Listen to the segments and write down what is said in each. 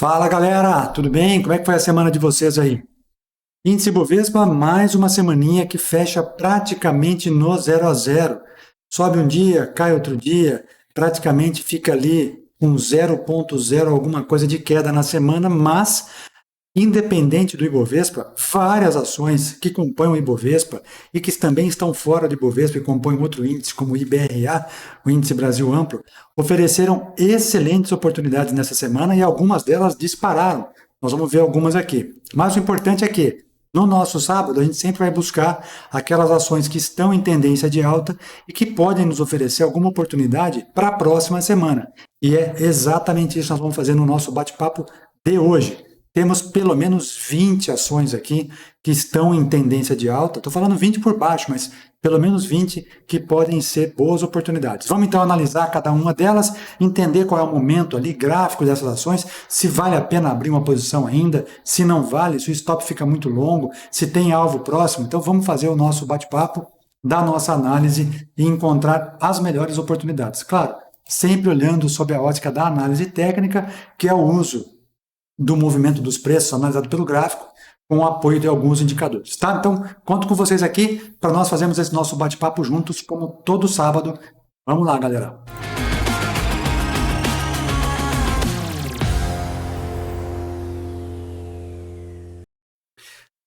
Fala galera, tudo bem? Como é que foi a semana de vocês aí? Índice Bovespa, mais uma semaninha que fecha praticamente no zero a zero. Sobe um dia, cai outro dia, praticamente fica ali com 0,0 alguma coisa de queda na semana, mas independente do Ibovespa, várias ações que compõem o Ibovespa e que também estão fora do Ibovespa e compõem outro índice, como o IBRA, o Índice Brasil Amplo, ofereceram excelentes oportunidades nessa semana e algumas delas dispararam. Nós vamos ver algumas aqui. Mas o importante é que, no nosso sábado, a gente sempre vai buscar aquelas ações que estão em tendência de alta e que podem nos oferecer alguma oportunidade para a próxima semana. E é exatamente isso que nós vamos fazer no nosso bate-papo de hoje. Temos pelo menos 20 ações aqui que estão em tendência de alta. Estou falando 20 por baixo, mas pelo menos 20 que podem ser boas oportunidades. Vamos então analisar cada uma delas, entender qual é o momento ali gráfico dessas ações, se vale a pena abrir uma posição ainda, se não vale, se o stop fica muito longo, se tem alvo próximo. Então vamos fazer o nosso bate-papo da nossa análise e encontrar as melhores oportunidades. Claro, sempre olhando sob a ótica da análise técnica, que é o uso do movimento dos preços analisado pelo gráfico, com o apoio de alguns indicadores, tá? Então, conto com vocês aqui para nós fazermos esse nosso bate-papo juntos, como todo sábado. Vamos lá, galera!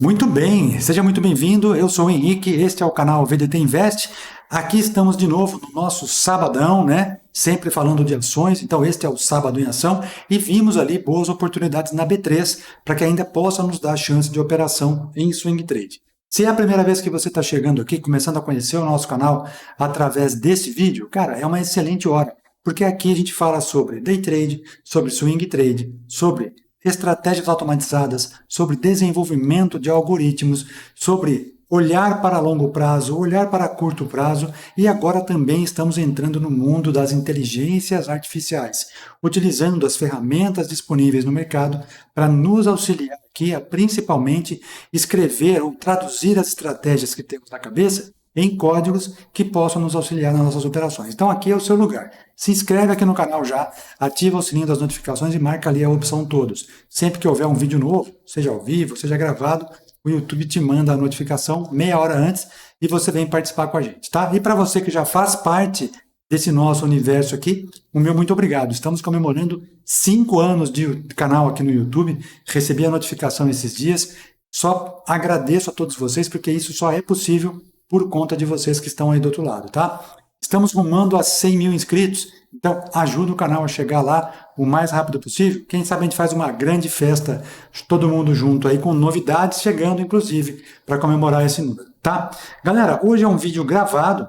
Muito bem, seja muito bem-vindo, eu sou o Henrique, este é o canal VDT Invest. Aqui estamos de novo no nosso sabadão, né? Sempre falando de ações, então este é o Sábado em Ação e vimos ali boas oportunidades na B3 para que ainda possa nos dar chance de operação em swing trade. Se é a primeira vez que você está chegando aqui, começando a conhecer o nosso canal através desse vídeo, cara, é uma excelente hora, porque aqui a gente fala sobre day trade, sobre swing trade, sobre estratégias automatizadas, sobre desenvolvimento de algoritmos, sobre olhar para longo prazo, olhar para curto prazo e agora também estamos entrando no mundo das inteligências artificiais, utilizando as ferramentas disponíveis no mercado para nos auxiliar aqui a principalmente escrever ou traduzir as estratégias que temos na cabeça em códigos que possam nos auxiliar nas nossas operações. Então aqui é o seu lugar. Se inscreve aqui no canal já, ativa o sininho das notificações e marca ali a opção todos. Sempre que houver um vídeo novo, seja ao vivo, seja gravado, o YouTube te manda a notificação meia hora antes e você vem participar com a gente, tá? E para você que já faz parte desse nosso universo aqui, o meu muito obrigado. Estamos comemorando 5 anos de canal aqui no YouTube, recebi a notificação esses dias, só agradeço a todos vocês porque isso só é possível por conta de vocês que estão aí do outro lado, tá? Estamos rumando a 100 mil inscritos, então ajuda o canal a chegar lá o mais rápido possível. Quem sabe a gente faz uma grande festa, todo mundo junto aí, com novidades chegando, inclusive, para comemorar esse número, tá? Galera, hoje é um vídeo gravado,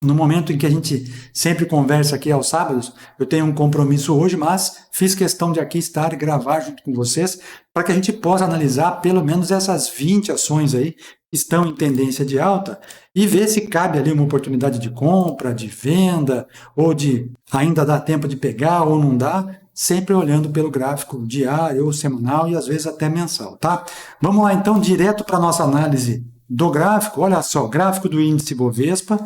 no momento em que a gente sempre conversa aqui aos sábados, eu tenho um compromisso hoje, mas fiz questão de aqui estar e gravar junto com vocês, para que a gente possa analisar pelo menos essas 20 ações aí, que estão em tendência de alta, e ver se cabe ali uma oportunidade de compra, de venda, ou de ainda dá tempo de pegar ou não dá, sempre olhando pelo gráfico diário ou semanal e às vezes até mensal, tá? Vamos lá então, direto para a nossa análise do gráfico. Olha só, gráfico do índice Bovespa,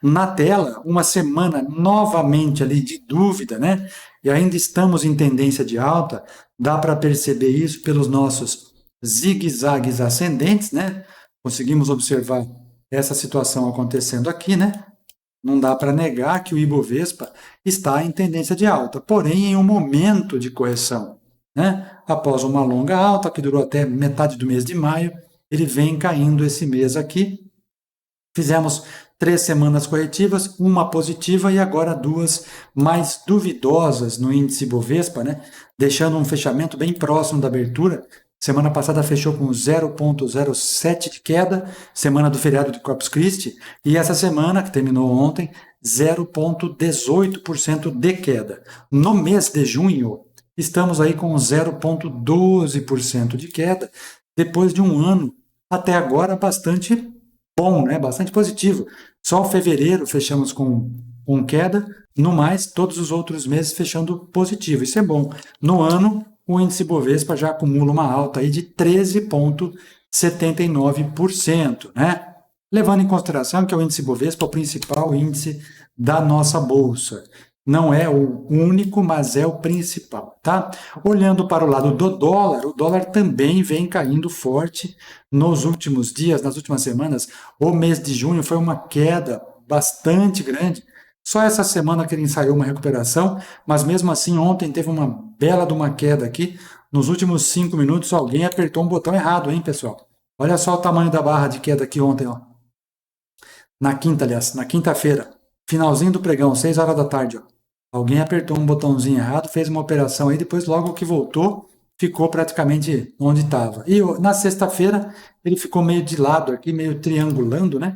na tela, uma semana novamente ali de dúvida, né? E ainda estamos em tendência de alta, dá para perceber isso pelos nossos zigue-zagues ascendentes, né? Conseguimos observar essa situação acontecendo aqui, né? Não dá para negar que o Ibovespa está em tendência de alta, porém em um momento de correção, né? Após uma longa alta, que durou até metade do mês de maio, ele vem caindo esse mês aqui. Fizemos 3 semanas corretivas, uma positiva e agora 2 mais duvidosas no índice Bovespa, né? Deixando um fechamento bem próximo da abertura. Semana passada fechou com 0,07 de queda, semana do feriado de Corpus Christi, e essa semana, que terminou ontem, 0,18% de queda. No mês de junho, estamos aí com 0,12% de queda, depois de um ano, até agora, bastante bom, né? Bastante positivo. Só fevereiro fechamos com queda, no mais, todos os outros meses fechando positivo. Isso é bom. No ano, o índice Bovespa já acumula uma alta aí de 13,79%, né? Levando em consideração que o índice Bovespa é o principal índice da nossa bolsa. Não é o único, mas é o principal, tá? Olhando para o lado do dólar, o dólar também vem caindo forte nos últimos dias, nas últimas semanas. O mês de junho foi uma queda bastante grande. Só essa semana que ele ensaiou uma recuperação, mas mesmo assim ontem teve uma bela de uma queda aqui. Nos últimos 5 minutos alguém apertou um botão errado, hein, pessoal? Olha só o tamanho da barra de queda aqui ontem, ó. Na quinta, aliás, na quinta-feira, finalzinho do pregão, 6 horas da tarde, ó. Alguém apertou um botãozinho errado, fez uma operação aí, depois logo que voltou, ficou praticamente onde estava. E na sexta-feira, ele ficou meio de lado aqui, meio triangulando, né?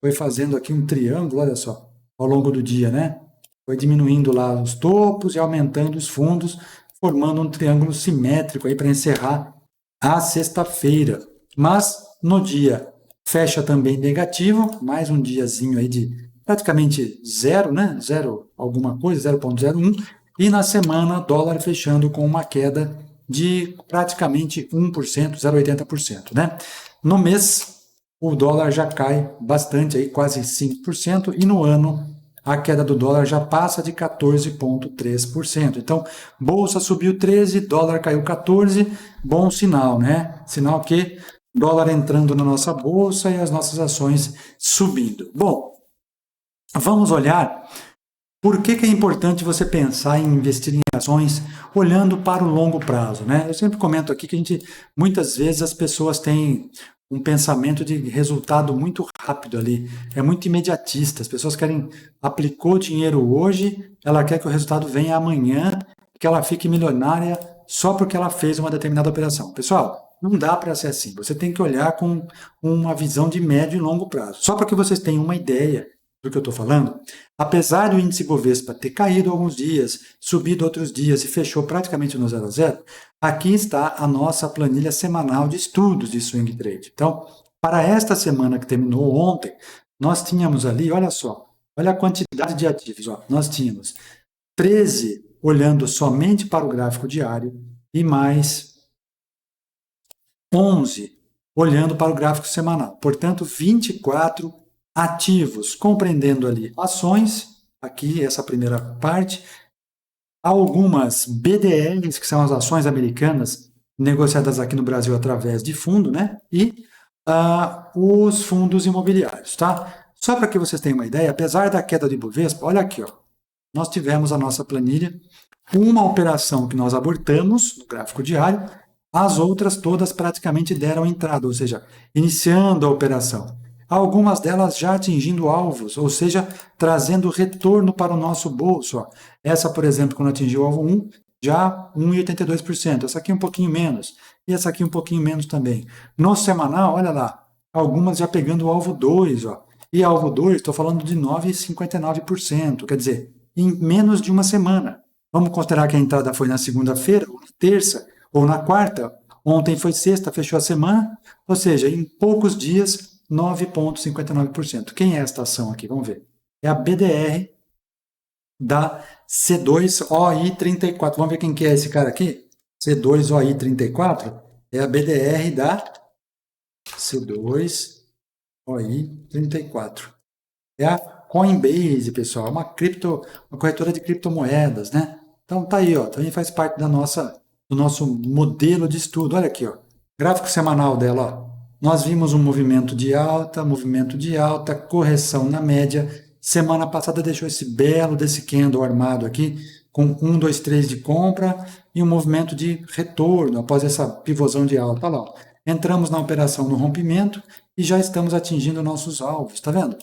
Foi fazendo aqui um triângulo, olha só, ao longo do dia, né? Foi diminuindo lá os topos e aumentando os fundos, formando um triângulo simétrico aí para encerrar a sexta-feira. Mas no dia fecha também negativo, mais um diazinho aí de praticamente zero, né? Zero alguma coisa, 0,01. E na semana, dólar fechando com uma queda de praticamente 1%, 0,80%, né? No mês, o dólar já cai bastante, aí, quase 5%, e no ano a queda do dólar já passa de 14,3%. Então, bolsa subiu 13, dólar caiu 14, bom sinal, né? Sinal que dólar entrando na nossa bolsa e as nossas ações subindo. Bom, vamos olhar por que é importante você pensar em investir em ações olhando para o longo prazo, né? Eu sempre comento aqui que muitas vezes as pessoas têm um pensamento de resultado muito rápido ali, é muito imediatista. As pessoas aplicou dinheiro hoje, ela quer que o resultado venha amanhã, que ela fique milionária só porque ela fez uma determinada operação. Pessoal, não dá para ser assim. Você tem que olhar com uma visão de médio e longo prazo. Só para que vocês tenham uma ideia do que eu estou falando, apesar do índice Bovespa ter caído alguns dias, subido outros dias e fechou praticamente no 0 a 0, aqui está a nossa planilha semanal de estudos de swing trade. Então, para esta semana que terminou ontem, nós tínhamos ali, olha só, olha a quantidade de ativos, ó, nós tínhamos 13 olhando somente para o gráfico diário e mais 11 olhando para o gráfico semanal. Portanto, 24 ativos, compreendendo ali ações, aqui essa primeira parte, algumas BDRs, que são as ações americanas negociadas aqui no Brasil através de fundo, né? E os fundos imobiliários, tá? Só para que vocês tenham uma ideia, apesar da queda do Ibovespa, olha aqui, ó, nós tivemos a nossa planilha, uma operação que nós abortamos no gráfico diário, as outras todas praticamente deram entrada, ou seja, iniciando a operação. Algumas delas já atingindo alvos, ou seja, trazendo retorno para o nosso bolso. Ó. Essa, por exemplo, quando atingiu o alvo 1, já 1,82%. Essa aqui um pouquinho menos. E essa aqui um pouquinho menos também. No semanal, olha lá, algumas já pegando o alvo 2. Ó. E alvo 2, estou falando de 9,59%. Quer dizer, em menos de uma semana. Vamos considerar que a entrada foi na segunda-feira, ou na terça, ou na quarta. Ontem foi sexta, fechou a semana. Ou seja, em poucos dias, 9,59%. Quem é esta ação aqui? Vamos ver. É a BDR da C2OI34. Vamos ver quem que é esse cara aqui? C2OI34 é a BDR da C2OI34. É a Coinbase, pessoal. É uma corretora de criptomoedas, né? Então tá aí, ó. Também faz parte do nosso modelo de estudo. Olha aqui, ó. Gráfico semanal dela, ó. Nós vimos um movimento de alta, correção na média. Semana passada deixou desse candle armado aqui, com 1, 2, 3 de compra e um movimento de retorno após essa pivôzão de alta. Olha lá, entramos na operação no rompimento e já estamos atingindo nossos alvos, tá vendo?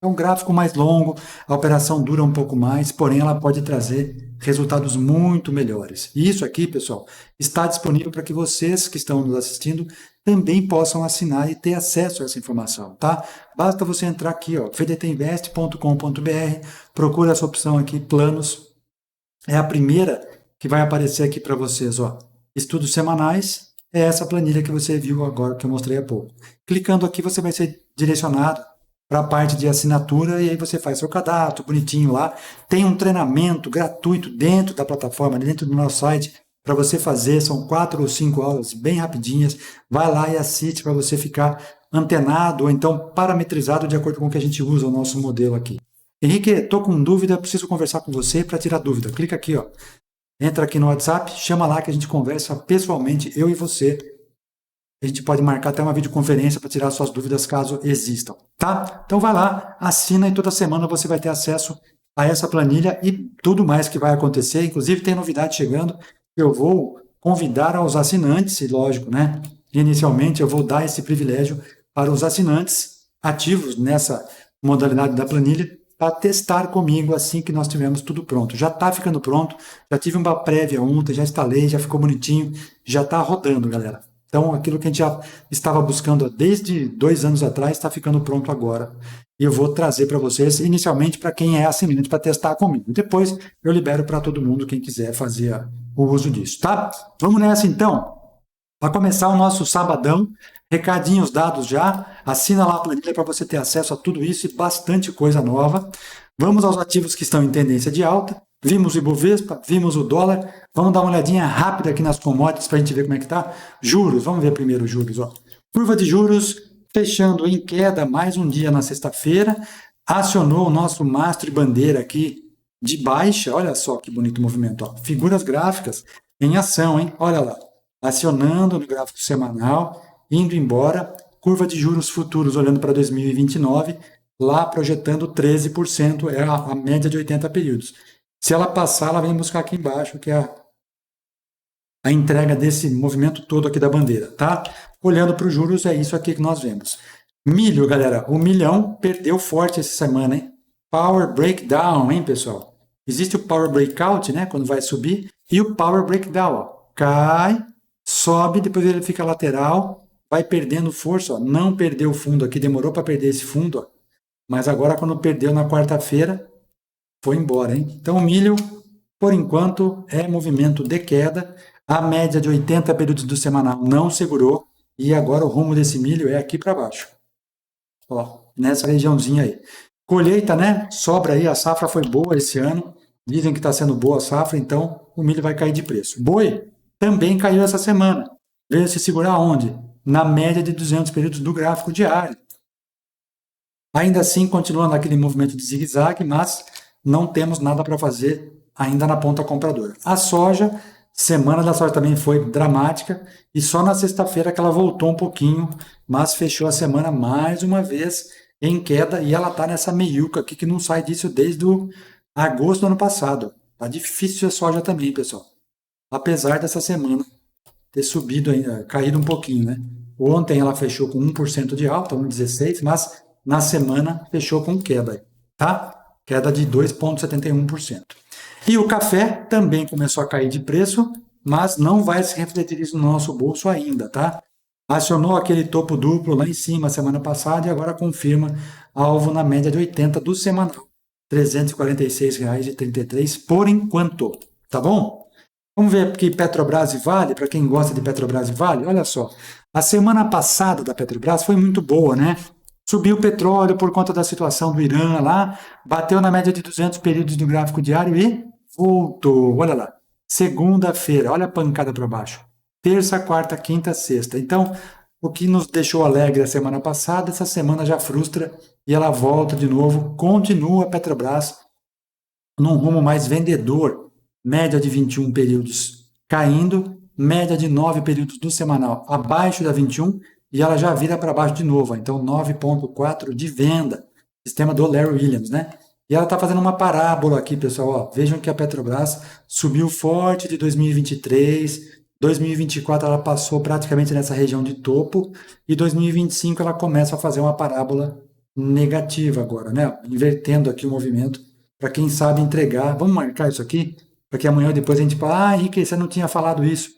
É um gráfico mais longo, a operação dura um pouco mais, porém ela pode trazer resultados muito melhores. E isso aqui, pessoal, está disponível para que vocês que estão nos assistindo também possam assinar e ter acesso a essa informação, tá? Basta você entrar aqui, ó, vdtinvest.com.br, procura essa opção aqui, planos, é a primeira que vai aparecer aqui para vocês, ó. Estudos semanais, é essa planilha que você viu agora, que eu mostrei há pouco. Clicando aqui, você vai ser direcionado para a parte de assinatura e aí você faz seu cadastro bonitinho lá. Tem um treinamento gratuito dentro da plataforma, dentro do nosso site, para você fazer. São 4 ou 5 aulas bem rapidinhas. Vai lá e assiste para você ficar antenado ou então parametrizado de acordo com o que a gente usa o nosso modelo aqui. Henrique, estou com dúvida, preciso conversar com você para tirar dúvida. Clica aqui, ó. Entra aqui no WhatsApp, chama lá que a gente conversa pessoalmente, eu e você. A gente pode marcar até uma videoconferência para tirar suas dúvidas caso existam, tá? Então vai lá, assina e toda semana você vai ter acesso a essa planilha e tudo mais que vai acontecer. Inclusive tem novidade chegando, eu vou convidar aos assinantes, e lógico, né? Inicialmente eu vou dar esse privilégio para os assinantes ativos nessa modalidade da planilha para testar comigo assim que nós tivermos tudo pronto. Já está ficando pronto, já tive uma prévia ontem, já instalei, já ficou bonitinho, já está rodando, galera. Então, aquilo que a gente já estava buscando desde 2 anos atrás está ficando pronto agora. E eu vou trazer para vocês, inicialmente para quem é assinante, para testar comigo. Depois eu libero para todo mundo, quem quiser fazer o uso disso, tá? Vamos nessa então. Para começar o nosso sabadão, recadinhos dados já, assina lá a planilha para você ter acesso a tudo isso e bastante coisa nova. Vamos aos ativos que estão em tendência de alta. Vimos o Ibovespa, vimos o dólar. Vamos dar uma olhadinha rápida aqui nas commodities para a gente ver como é que está. Juros, vamos ver primeiro os juros. Ó. Curva de juros fechando em queda mais um dia na sexta-feira. Acionou o nosso mastro e bandeira aqui de baixa. Olha só que bonito movimento. Ó. Figuras gráficas em ação, hein? Olha lá. Acionando no gráfico semanal, indo embora, curva de juros futuros olhando para 2029, lá projetando 13%, é a média de 80 períodos. Se ela passar, ela vem buscar aqui embaixo, que é a entrega desse movimento todo aqui da bandeira, tá? Olhando para os juros, é isso aqui que nós vemos. Milho, galera, o milhão perdeu forte essa semana, hein? Power Breakdown, hein, pessoal? Existe o Power Breakout, né, quando vai subir, e o Power Breakdown, ó, cai, sobe, depois ele fica lateral, vai perdendo força, ó. Não perdeu o fundo aqui, demorou para perder esse fundo, ó. Mas agora quando perdeu na quarta-feira, foi embora, hein? Então o milho, por enquanto, é movimento de queda, a média de 80 períodos do semanal não segurou, e agora o rumo desse milho é aqui para baixo, ó, nessa regiãozinha aí. Colheita, né? Sobra aí, a safra foi boa esse ano, dizem que está sendo boa a safra, então o milho vai cair de preço. Boi também caiu essa semana. Veio se segurar onde? Na média de 200 períodos do gráfico diário. Ainda assim, continua naquele movimento de zigue-zague, mas não temos nada para fazer ainda na ponta compradora. A soja, semana da soja também foi dramática, e só na sexta-feira que ela voltou um pouquinho, mas fechou a semana mais uma vez em queda, e ela está nessa meiuca aqui que não sai disso desde o agosto do ano passado. Tá difícil a soja também, pessoal. Apesar dessa semana ter subido ainda, caído um pouquinho, né? Ontem ela fechou com 1% de alta, 1,16%, mas na semana fechou com queda, tá? Queda de 2,71%. E o café também começou a cair de preço, mas não vai se refletir isso no nosso bolso ainda, tá? Acionou aquele topo duplo lá em cima semana passada e agora confirma alvo na média de 80 do semanal. R$ 346,33 por enquanto, tá bom? Vamos ver aqui Petrobras e Vale, para quem gosta de Petrobras e Vale, olha só. A semana passada da Petrobras foi muito boa, né? Subiu o petróleo por conta da situação do Irã lá, bateu na média de 200 períodos do gráfico diário e voltou. Olha lá, segunda-feira, olha a pancada para baixo. Terça, quarta, quinta, sexta. Então, o que nos deixou alegre a semana passada, essa semana já frustra e ela volta de novo. Continua a Petrobras num rumo mais vendedor, média de 21 períodos caindo, média de 9 períodos do semanal abaixo da 21, e ela já vira para baixo de novo, então 9,4 de venda, sistema do Larry Williams, né? E ela está fazendo uma parábola aqui, pessoal, ó. Vejam que a Petrobras subiu forte de 2023, 2024 ela passou praticamente nessa região de topo, e 2025 ela começa a fazer uma parábola negativa agora, né? Invertendo aqui o movimento, para quem sabe entregar. Vamos marcar isso aqui, para que amanhã ou depois a gente fale, Henrique, você não tinha falado isso.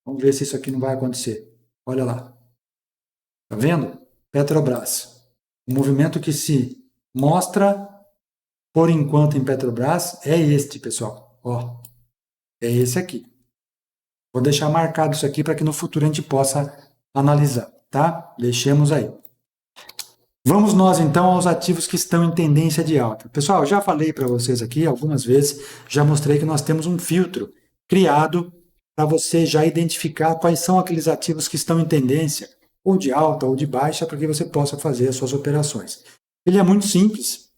Vamos ver se isso aqui não vai acontecer. Olha lá. Tá vendo? Petrobras. O movimento que se mostra, por enquanto, em Petrobras é este, pessoal. Ó, é esse aqui. Vou deixar marcado isso aqui para que no futuro a gente possa analisar, tá? Deixemos aí. Vamos nós, então, aos ativos que estão em tendência de alta. Pessoal, já falei para vocês aqui algumas vezes, já mostrei que nós temos um filtro criado para você já identificar quais são aqueles ativos que estão em tendência, ou de alta ou de baixa, para que você possa fazer as suas operações. Ele é muito simples,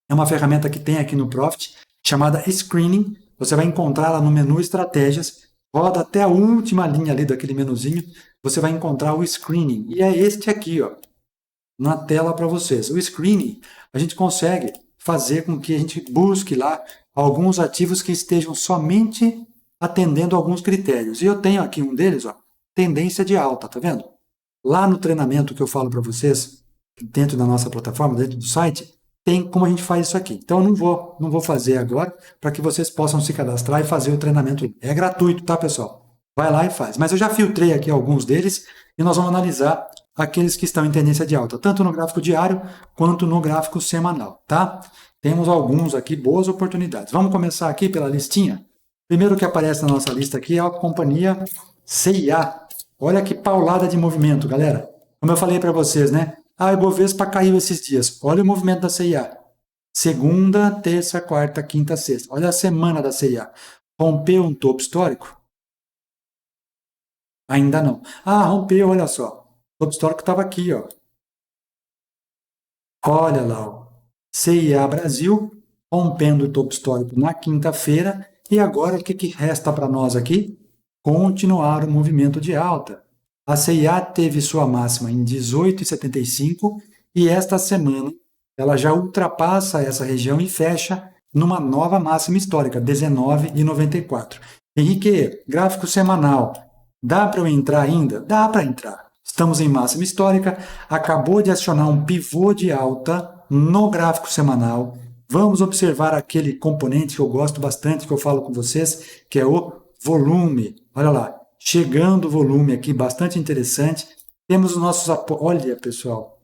É uma ferramenta que tem aqui no Profit, chamada Screening. Você vai encontrar lá no menu Estratégias, roda até a última linha ali daquele menuzinho, você vai encontrar o Screening. E é este aqui, ó, na tela para vocês. O Screening, a gente consegue fazer com que a gente busque lá alguns ativos que estejam somente atendendo alguns critérios. E eu tenho aqui um deles, ó, tendência de alta, tá vendo? Lá no treinamento que eu falo para vocês, dentro da nossa plataforma, dentro do site, tem como a gente faz isso aqui. Então eu não vou fazer agora, para que vocês possam se cadastrar e fazer o treinamento. É gratuito, tá, pessoal? Vai lá e faz. Mas eu já filtrei aqui alguns deles e nós vamos analisar aqueles que estão em tendência de alta, tanto no gráfico diário quanto no gráfico semanal, tá? Temos alguns aqui, boas oportunidades. Vamos começar aqui pela listinha. Primeiro que aparece na nossa lista aqui é a companhia CIA. Olha que paulada de movimento, galera. Como eu falei para vocês, né? Ah, o Ibovespa caiu esses dias. Olha o movimento da CIA. Segunda, terça, quarta, quinta, sexta. Olha a semana da CIA. Rompeu um topo histórico? Ainda não. Ah, rompeu, olha só. O topo histórico estava aqui, ó. Olha lá, ó. CIA Brasil, rompendo o topo histórico na quinta-feira. E agora, o que resta para nós aqui? Continuar o movimento de alta. A CIA teve sua máxima em 18,75 e esta semana ela já ultrapassa essa região e fecha numa nova máxima histórica, 19,94. Henrique, gráfico semanal, dá para eu entrar ainda? Dá para entrar. Estamos em máxima histórica, acabou de acionar um pivô de alta no gráfico semanal. Vamos observar aquele componente que eu gosto bastante, que eu falo com vocês, que é o volume. Olha lá, chegando o volume aqui, bastante interessante. Temos os nossos apoios. Olha, pessoal,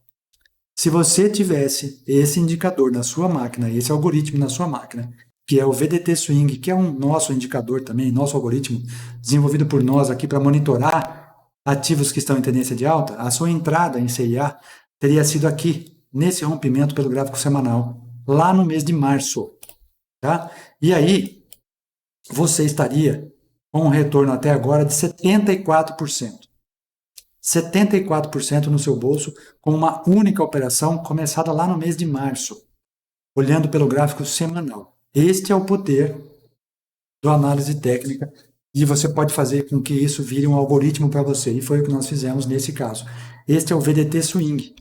se você tivesse esse indicador na sua máquina, esse algoritmo na sua máquina, que é o VDT Swing, que é um nosso indicador também, nosso algoritmo, desenvolvido por nós aqui para monitorar ativos que estão em tendência de alta, a sua entrada em CIA teria sido aqui, nesse rompimento pelo gráfico semanal, lá no mês de março. Tá? E aí, você estaria com um retorno até agora de 74%. 74% no seu bolso, com uma única operação começada lá no mês de março, olhando pelo gráfico semanal. Este é o poder do análise técnica e você pode fazer com que isso vire um algoritmo para você, e foi o que nós fizemos nesse caso. Este é o VDT Swing,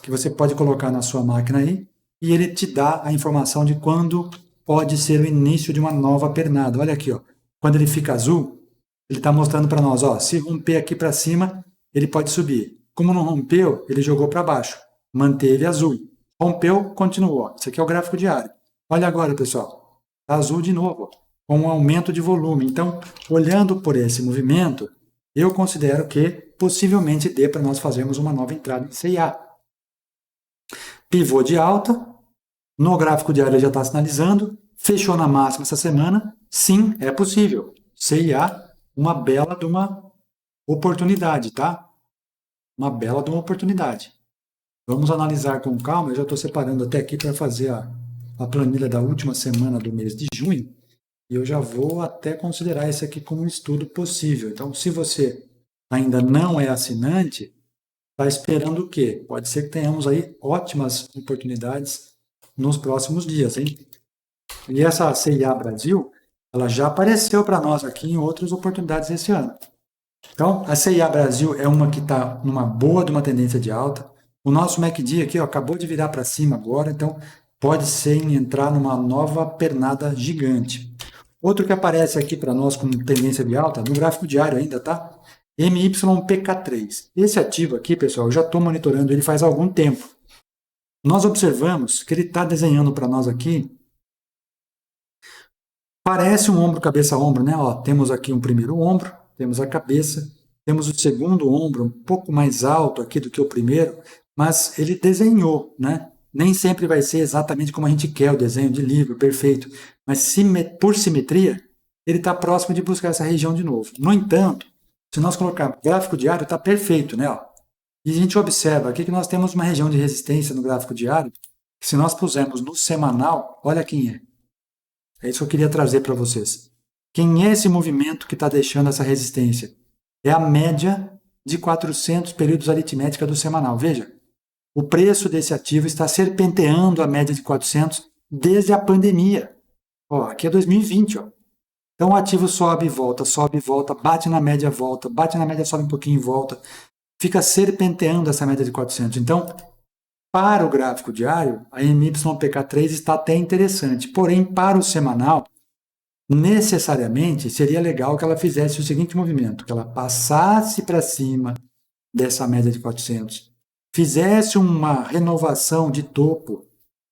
que você pode colocar na sua máquina aí, e ele te dá a informação de quando pode ser o início de uma nova pernada. Olha aqui, ó. Quando ele fica azul, ele está mostrando para nós, ó, se romper aqui para cima, ele pode subir. Como não rompeu, ele jogou para baixo, manteve azul. Rompeu, continuou. Isso aqui é o gráfico diário. Olha agora, pessoal, está azul de novo, com um aumento de volume. Então, olhando por esse movimento, eu considero que possivelmente dê para nós fazermos uma nova entrada em CIA. Pivô de alta, no gráfico diário ele já está sinalizando, fechou na máxima essa semana, sim, é possível. CIA, uma bela de uma oportunidade, tá? Uma bela de uma oportunidade. Vamos analisar com calma, eu já estou separando até aqui para fazer a planilha da última semana do mês de junho, e eu já vou até considerar esse aqui como um estudo possível. Então, se você ainda não é assinante, está esperando o quê? Pode ser que tenhamos aí ótimas oportunidades nos próximos dias, hein? E essa CIA Brasil, ela já apareceu para nós aqui em outras oportunidades esse ano. Então, a CIA Brasil é uma que está numa boa de uma tendência de alta. O nosso MACD aqui, ó, acabou de virar para cima agora, então pode ser entrar numa nova pernada gigante. Outro que aparece aqui para nós com tendência de alta, no gráfico diário ainda, tá? MYPK3. Esse ativo aqui, pessoal, eu já estou monitorando ele faz algum tempo. Nós observamos que ele está desenhando para nós aqui, parece um ombro, cabeça, ombro, né? Ó, temos aqui um primeiro ombro, temos a cabeça, temos o segundo ombro um pouco mais alto aqui do que o primeiro, mas ele desenhou, né? Nem sempre vai ser exatamente como a gente quer o desenho de livro, perfeito, mas por simetria, ele está próximo de buscar essa região de novo. No entanto, se nós colocarmos gráfico diário, está perfeito, né? Ó. E a gente observa aqui que nós temos uma região de resistência no gráfico diário, que se nós pusermos no semanal, olha quem é. É isso que eu queria trazer para vocês. Quem é esse movimento que está deixando essa resistência? É a média de 400 períodos aritmética do semanal. Veja, o preço desse ativo está serpenteando a média de 400 desde a pandemia. Ó, aqui é 2020, ó. Então o ativo sobe e volta, bate na média, volta, bate na média, sobe um pouquinho e volta. Fica serpenteando essa média de 400. Então, para o gráfico diário, a MYPK3 está até interessante. Porém, para o semanal, necessariamente seria legal que ela fizesse o seguinte movimento, que ela passasse para cima dessa média de 400, fizesse uma renovação de topo,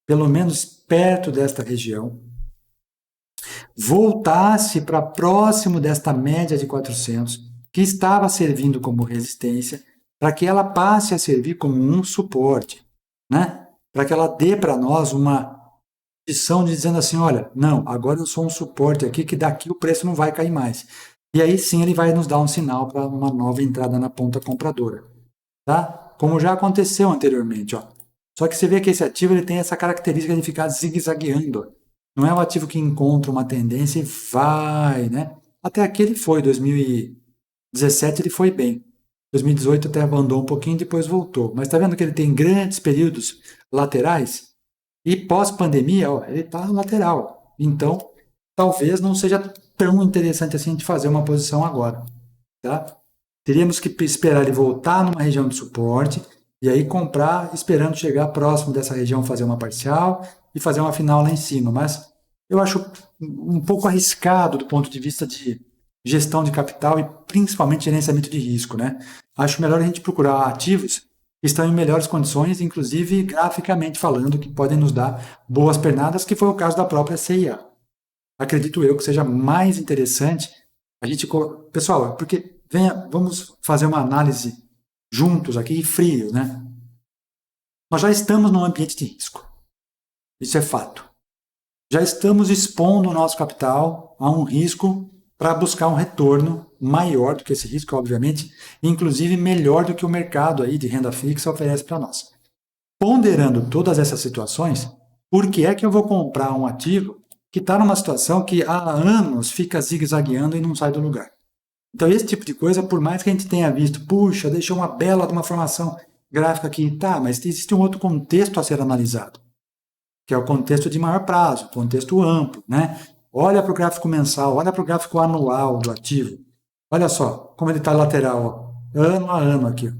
pelo menos perto desta região, voltasse para próximo desta média de 400, que estava servindo como resistência, para que ela passe a servir como um suporte, né? Para que ela dê para nós uma posição de dizendo assim, olha, não, agora eu sou um suporte aqui que daqui o preço não vai cair mais. E aí sim ele vai nos dar um sinal para uma nova entrada na ponta compradora, tá? Como já aconteceu anteriormente, ó. Só que você vê que esse ativo ele tem essa característica de ficar zigue-zagueando. Não é um ativo que encontra uma tendência e vai, né? Até aqui ele foi, 2017 ele foi bem. 2018 até andou um pouquinho, depois voltou. Mas está vendo que ele tem grandes períodos laterais? E pós-pandemia, ó, ele está lateral. Então, talvez não seja tão interessante assim de fazer uma posição agora, tá? Teríamos que esperar ele voltar numa região de suporte e aí comprar esperando chegar próximo dessa região, fazer uma parcial e fazer uma final lá em cima. Mas eu acho um pouco arriscado do ponto de vista de gestão de capital e principalmente gerenciamento de risco, né? Acho melhor a gente procurar ativos que estão em melhores condições, inclusive graficamente falando, que podem nos dar boas pernadas, que foi o caso da própria CIA. Acredito eu que seja mais interessante a gente... Pessoal, porque vamos fazer uma análise juntos aqui, frio, né? Nós já estamos num ambiente de risco. Isso é fato. Já estamos expondo o nosso capital a um risco para buscar um retorno maior do que esse risco, obviamente, inclusive melhor do que o mercado aí de renda fixa oferece para nós. Ponderando todas essas situações, por que é que eu vou comprar um ativo que está numa situação que há anos fica zigue-zagueando e não sai do lugar? Então, esse tipo de coisa, por mais que a gente tenha visto, puxa, deixou uma bela de uma formação gráfica aqui, tá, mas existe um outro contexto a ser analisado, que é o contexto de maior prazo, contexto amplo, né? Olha para o gráfico mensal, olha para o gráfico anual do ativo. Olha só como ele está lateral, ó, ano a ano aqui.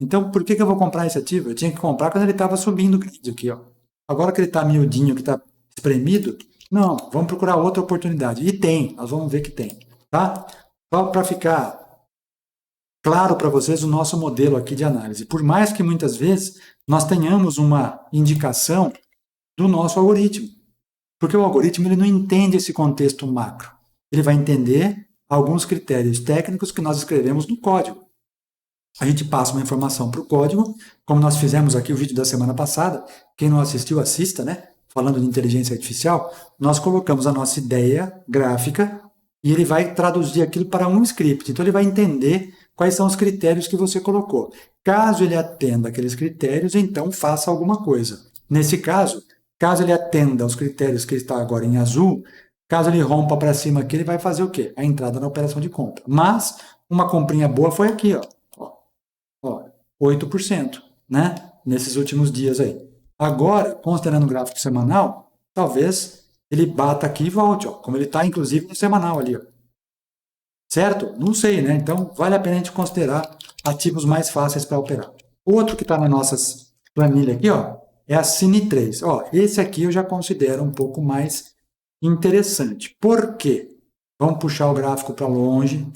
Então, por que eu vou comprar esse ativo? Eu tinha que comprar quando ele estava subindo grande aqui, ó. Agora que ele está miudinho, que está espremido, não, vamos procurar outra oportunidade. E tem, nós vamos ver que tem, tá? Só para ficar claro para vocês o nosso modelo aqui de análise. Por mais que muitas vezes nós tenhamos uma indicação do nosso algoritmo. Porque o algoritmo ele não entende esse contexto macro. Ele vai entender alguns critérios técnicos que nós escrevemos no código. A gente passa uma informação para o código, como nós fizemos aqui o vídeo da semana passada. Quem não assistiu, assista, né? Falando de inteligência artificial, nós colocamos a nossa ideia gráfica e ele vai traduzir aquilo para um script. Então, ele vai entender quais são os critérios que você colocou. Caso ele atenda aqueles critérios, então faça alguma coisa. Nesse caso ele atenda aos critérios que está agora em azul, caso ele rompa para cima aqui, ele vai fazer o quê? A entrada na operação de compra. Mas uma comprinha boa foi aqui, ó 8%, né? Nesses últimos dias aí. Agora, considerando o gráfico semanal, talvez ele bata aqui e volte, ó, como ele está, inclusive, no semanal ali, ó. Certo? Não sei, né? Então, vale a pena a gente considerar ativos mais fáceis para operar. Outro que está na nossa planilha aqui, ó, é a Cine3. Ó, esse aqui eu já considero um pouco mais interessante. Por quê? Vamos puxar o gráfico para longe,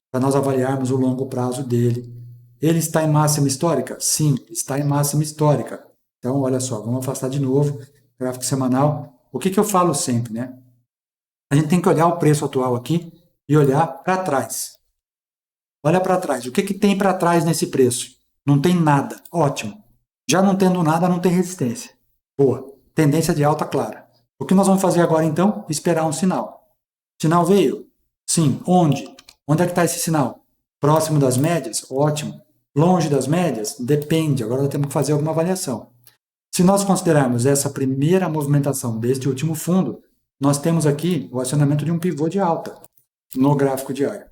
para nós avaliarmos o longo prazo dele. Ele está em máxima histórica? Sim, está em máxima histórica. Então, olha só, vamos afastar de novo, gráfico semanal. O que eu falo sempre, né? A gente tem que olhar o preço atual aqui e olhar para trás. Olha para trás. O que tem para trás nesse preço? Não tem nada. Ótimo. Já não tendo nada, não tem resistência. Boa. Tendência de alta clara. O que nós vamos fazer agora, então? Esperar um sinal. Sinal veio? Sim. Onde? Onde é que está esse sinal? Próximo das médias? Ótimo. Longe das médias? Depende. Agora nós temos que fazer alguma avaliação. Se nós considerarmos essa primeira movimentação deste último fundo, nós temos aqui o acionamento de um pivô de alta no gráfico diário,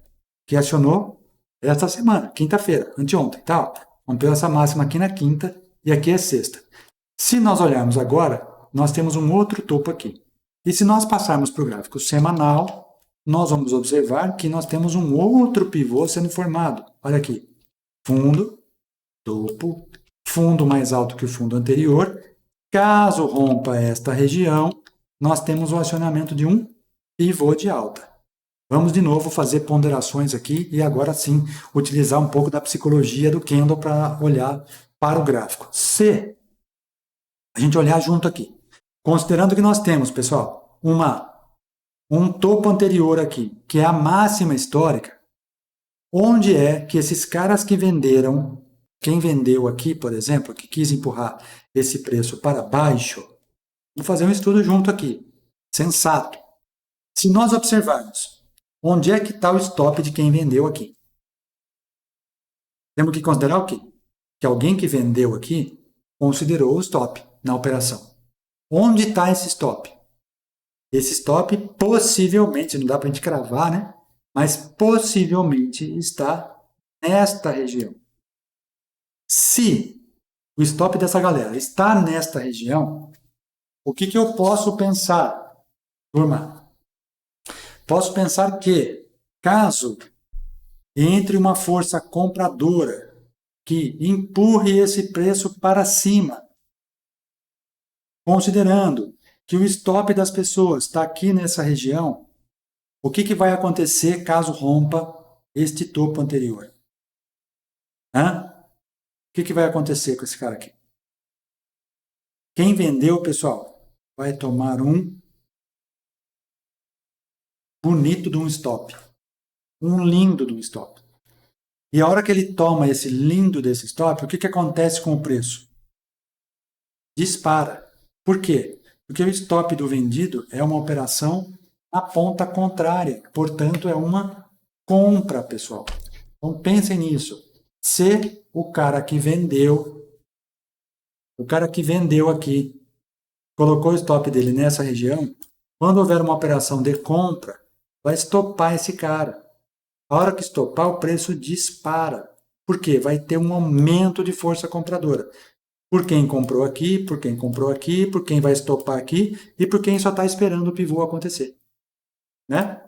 que acionou esta semana, quinta-feira, anteontem, tá? Rompeu essa máxima aqui na quinta e aqui é sexta. Se nós olharmos agora, nós temos um outro topo aqui. E se nós passarmos para o gráfico semanal, nós vamos observar que nós temos um outro pivô sendo formado. Olha aqui, fundo, topo, fundo mais alto que o fundo anterior. Caso rompa esta região, nós temos o acionamento de um pivô de alta. Vamos de novo fazer ponderações aqui e agora sim utilizar um pouco da psicologia do Kendall para olhar para o gráfico. Se a gente olhar junto aqui, considerando que nós temos, pessoal, um topo anterior aqui, que é a máxima histórica, onde é que esses caras que venderam, quem vendeu aqui, por exemplo, que quis empurrar esse preço para baixo, vamos fazer um estudo junto aqui, sensato. Se nós observarmos onde é que está o stop de quem vendeu aqui, temos que considerar o quê? Que alguém que vendeu aqui considerou o stop na operação. Onde está esse stop? Esse stop possivelmente, não dá para a gente cravar, né? Mas possivelmente está nesta região. Se o stop dessa galera está nesta região, o que eu posso pensar, turma? Posso pensar que, caso entre uma força compradora que empurre esse preço para cima, considerando que o stop das pessoas está aqui nessa região, o que vai acontecer caso rompa este topo anterior? O que vai acontecer com esse cara aqui? Quem vendeu, pessoal, vai tomar um bonito de um stop. Um lindo de um stop. E a hora que ele toma esse lindo desse stop, o que acontece com o preço? Dispara. Por quê? Porque o stop do vendido é uma operação na ponta contrária. Portanto, é uma compra, pessoal. Então, pensem nisso. Se o cara que vendeu aqui, colocou o stop dele nessa região, quando houver uma operação de compra, vai estopar esse cara. A hora que estopar, o preço dispara. Por quê? Vai ter um aumento de força compradora. Por quem comprou aqui, por quem comprou aqui, por quem vai estopar aqui e por quem só está esperando o pivô acontecer. Né?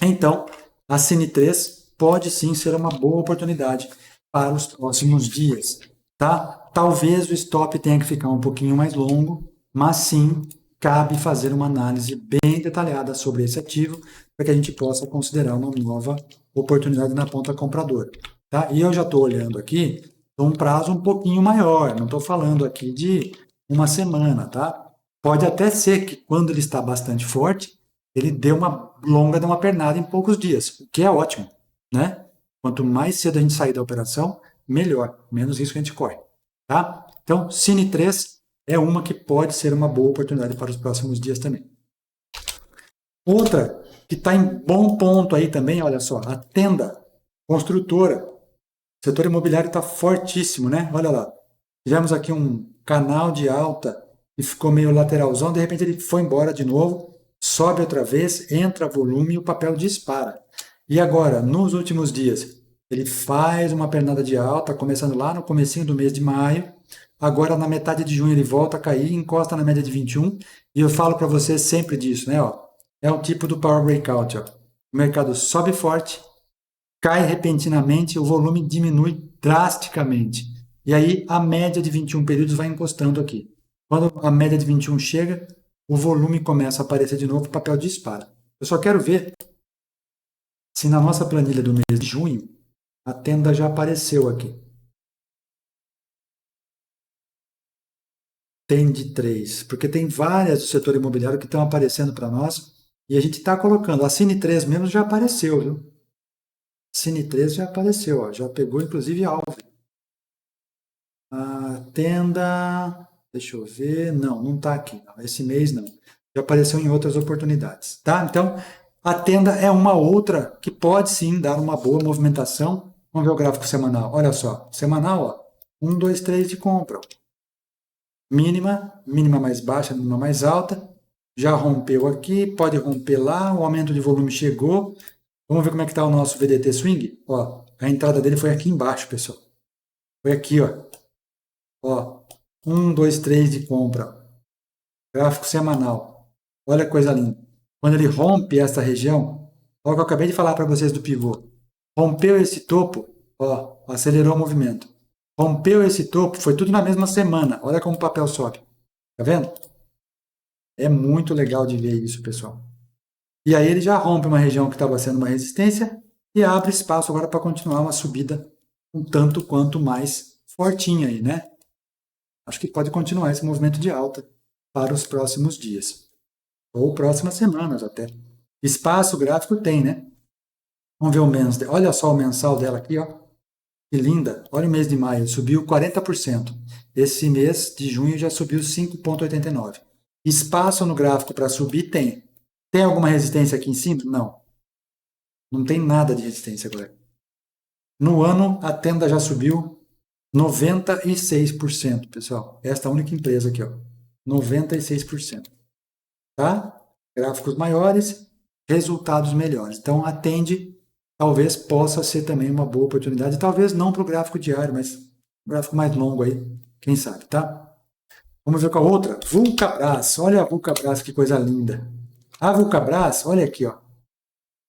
Então, a Cine3 pode sim ser uma boa oportunidade para os próximos dias. Tá? Talvez o stop tenha que ficar um pouquinho mais longo, mas sim cabe fazer uma análise bem detalhada sobre esse ativo para que a gente possa considerar uma nova oportunidade na ponta compradora. Tá? E eu já estou olhando aqui um prazo um pouquinho maior, não estou falando aqui de uma semana. Tá? Pode até ser que quando ele está bastante forte, ele dê uma longa de uma pernada em poucos dias, o que é ótimo. Né? Quanto mais cedo a gente sair da operação, melhor, menos risco a gente corre. Tá? Então, Cine3 é uma que pode ser uma boa oportunidade para os próximos dias também. Outra que está em bom ponto aí também, olha só, a Tenda, construtora. O setor imobiliário está fortíssimo, né? Olha lá. Tivemos aqui um canal de alta e ficou meio lateralzão, de repente ele foi embora de novo, sobe outra vez, entra volume e o papel dispara. E agora, nos últimos dias, ele faz uma pernada de alta, começando lá no comecinho do mês de maio. Agora, na metade de junho, ele volta a cair, encosta na média de 21. E eu falo para você sempre disso, né? Ó, é o tipo do Power Breakout. Ó. O mercado sobe forte, cai repentinamente, o volume diminui drasticamente. E aí, a média de 21 períodos vai encostando aqui. Quando a média de 21 chega, o volume começa a aparecer de novo, o papel dispara. Eu só quero ver se na nossa planilha do mês de junho, a Tenda já apareceu aqui. Tem de 3, porque tem várias do setor imobiliário que estão aparecendo para nós e a gente está colocando. A Cine3 mesmo já apareceu, viu? Cine3 já apareceu, ó, já pegou inclusive alvo. A Tenda, deixa eu ver, não está aqui, não. Esse mês não. Já apareceu em outras oportunidades, tá? Então, a Tenda é uma outra que pode sim dar uma boa movimentação. Vamos ver o gráfico semanal. Olha só, semanal, ó, 1, 2, 3 de compra. Mínima mais baixa, mínima mais alta. Já rompeu aqui, pode romper lá, o aumento de volume chegou. Vamos ver como é que está o nosso VDT Swing. Ó, a entrada dele foi aqui embaixo, pessoal. Foi aqui, ó. Ó, 1, 2, 3 de compra. Gráfico semanal. Olha que coisa linda. Quando ele rompe essa região, olha o que eu acabei de falar para vocês do pivô. Rompeu esse topo, ó, acelerou o movimento. Rompeu esse topo, foi tudo na mesma semana. Olha como o papel sobe. Tá vendo? É muito legal de ver isso, pessoal. E aí ele já rompe uma região que estava sendo uma resistência e abre espaço agora para continuar uma subida um tanto quanto mais fortinha aí, né? Acho que pode continuar esse movimento de alta para os próximos dias. Ou próximas semanas até. Espaço gráfico tem, né? Vamos ver o mensal. Olha só o mensal dela aqui, ó. Que linda. Olha o mês de maio, subiu 40%. Esse mês de junho já subiu 5,89%. Espaço no gráfico para subir tem. Tem alguma resistência aqui em cima? Não. Não tem nada de resistência agora. No ano, a tenda já subiu 96%, pessoal. Esta é a única empresa aqui, ó. 96%. Tá? Gráficos maiores, resultados melhores. Então, atende, talvez possa ser também uma boa oportunidade. Talvez não para o gráfico diário, mas um gráfico mais longo aí, quem sabe, tá? Vamos ver com a outra. Vulcabras. Olha a Vulcabras, que coisa linda. A Vulcabras, olha aqui, ó.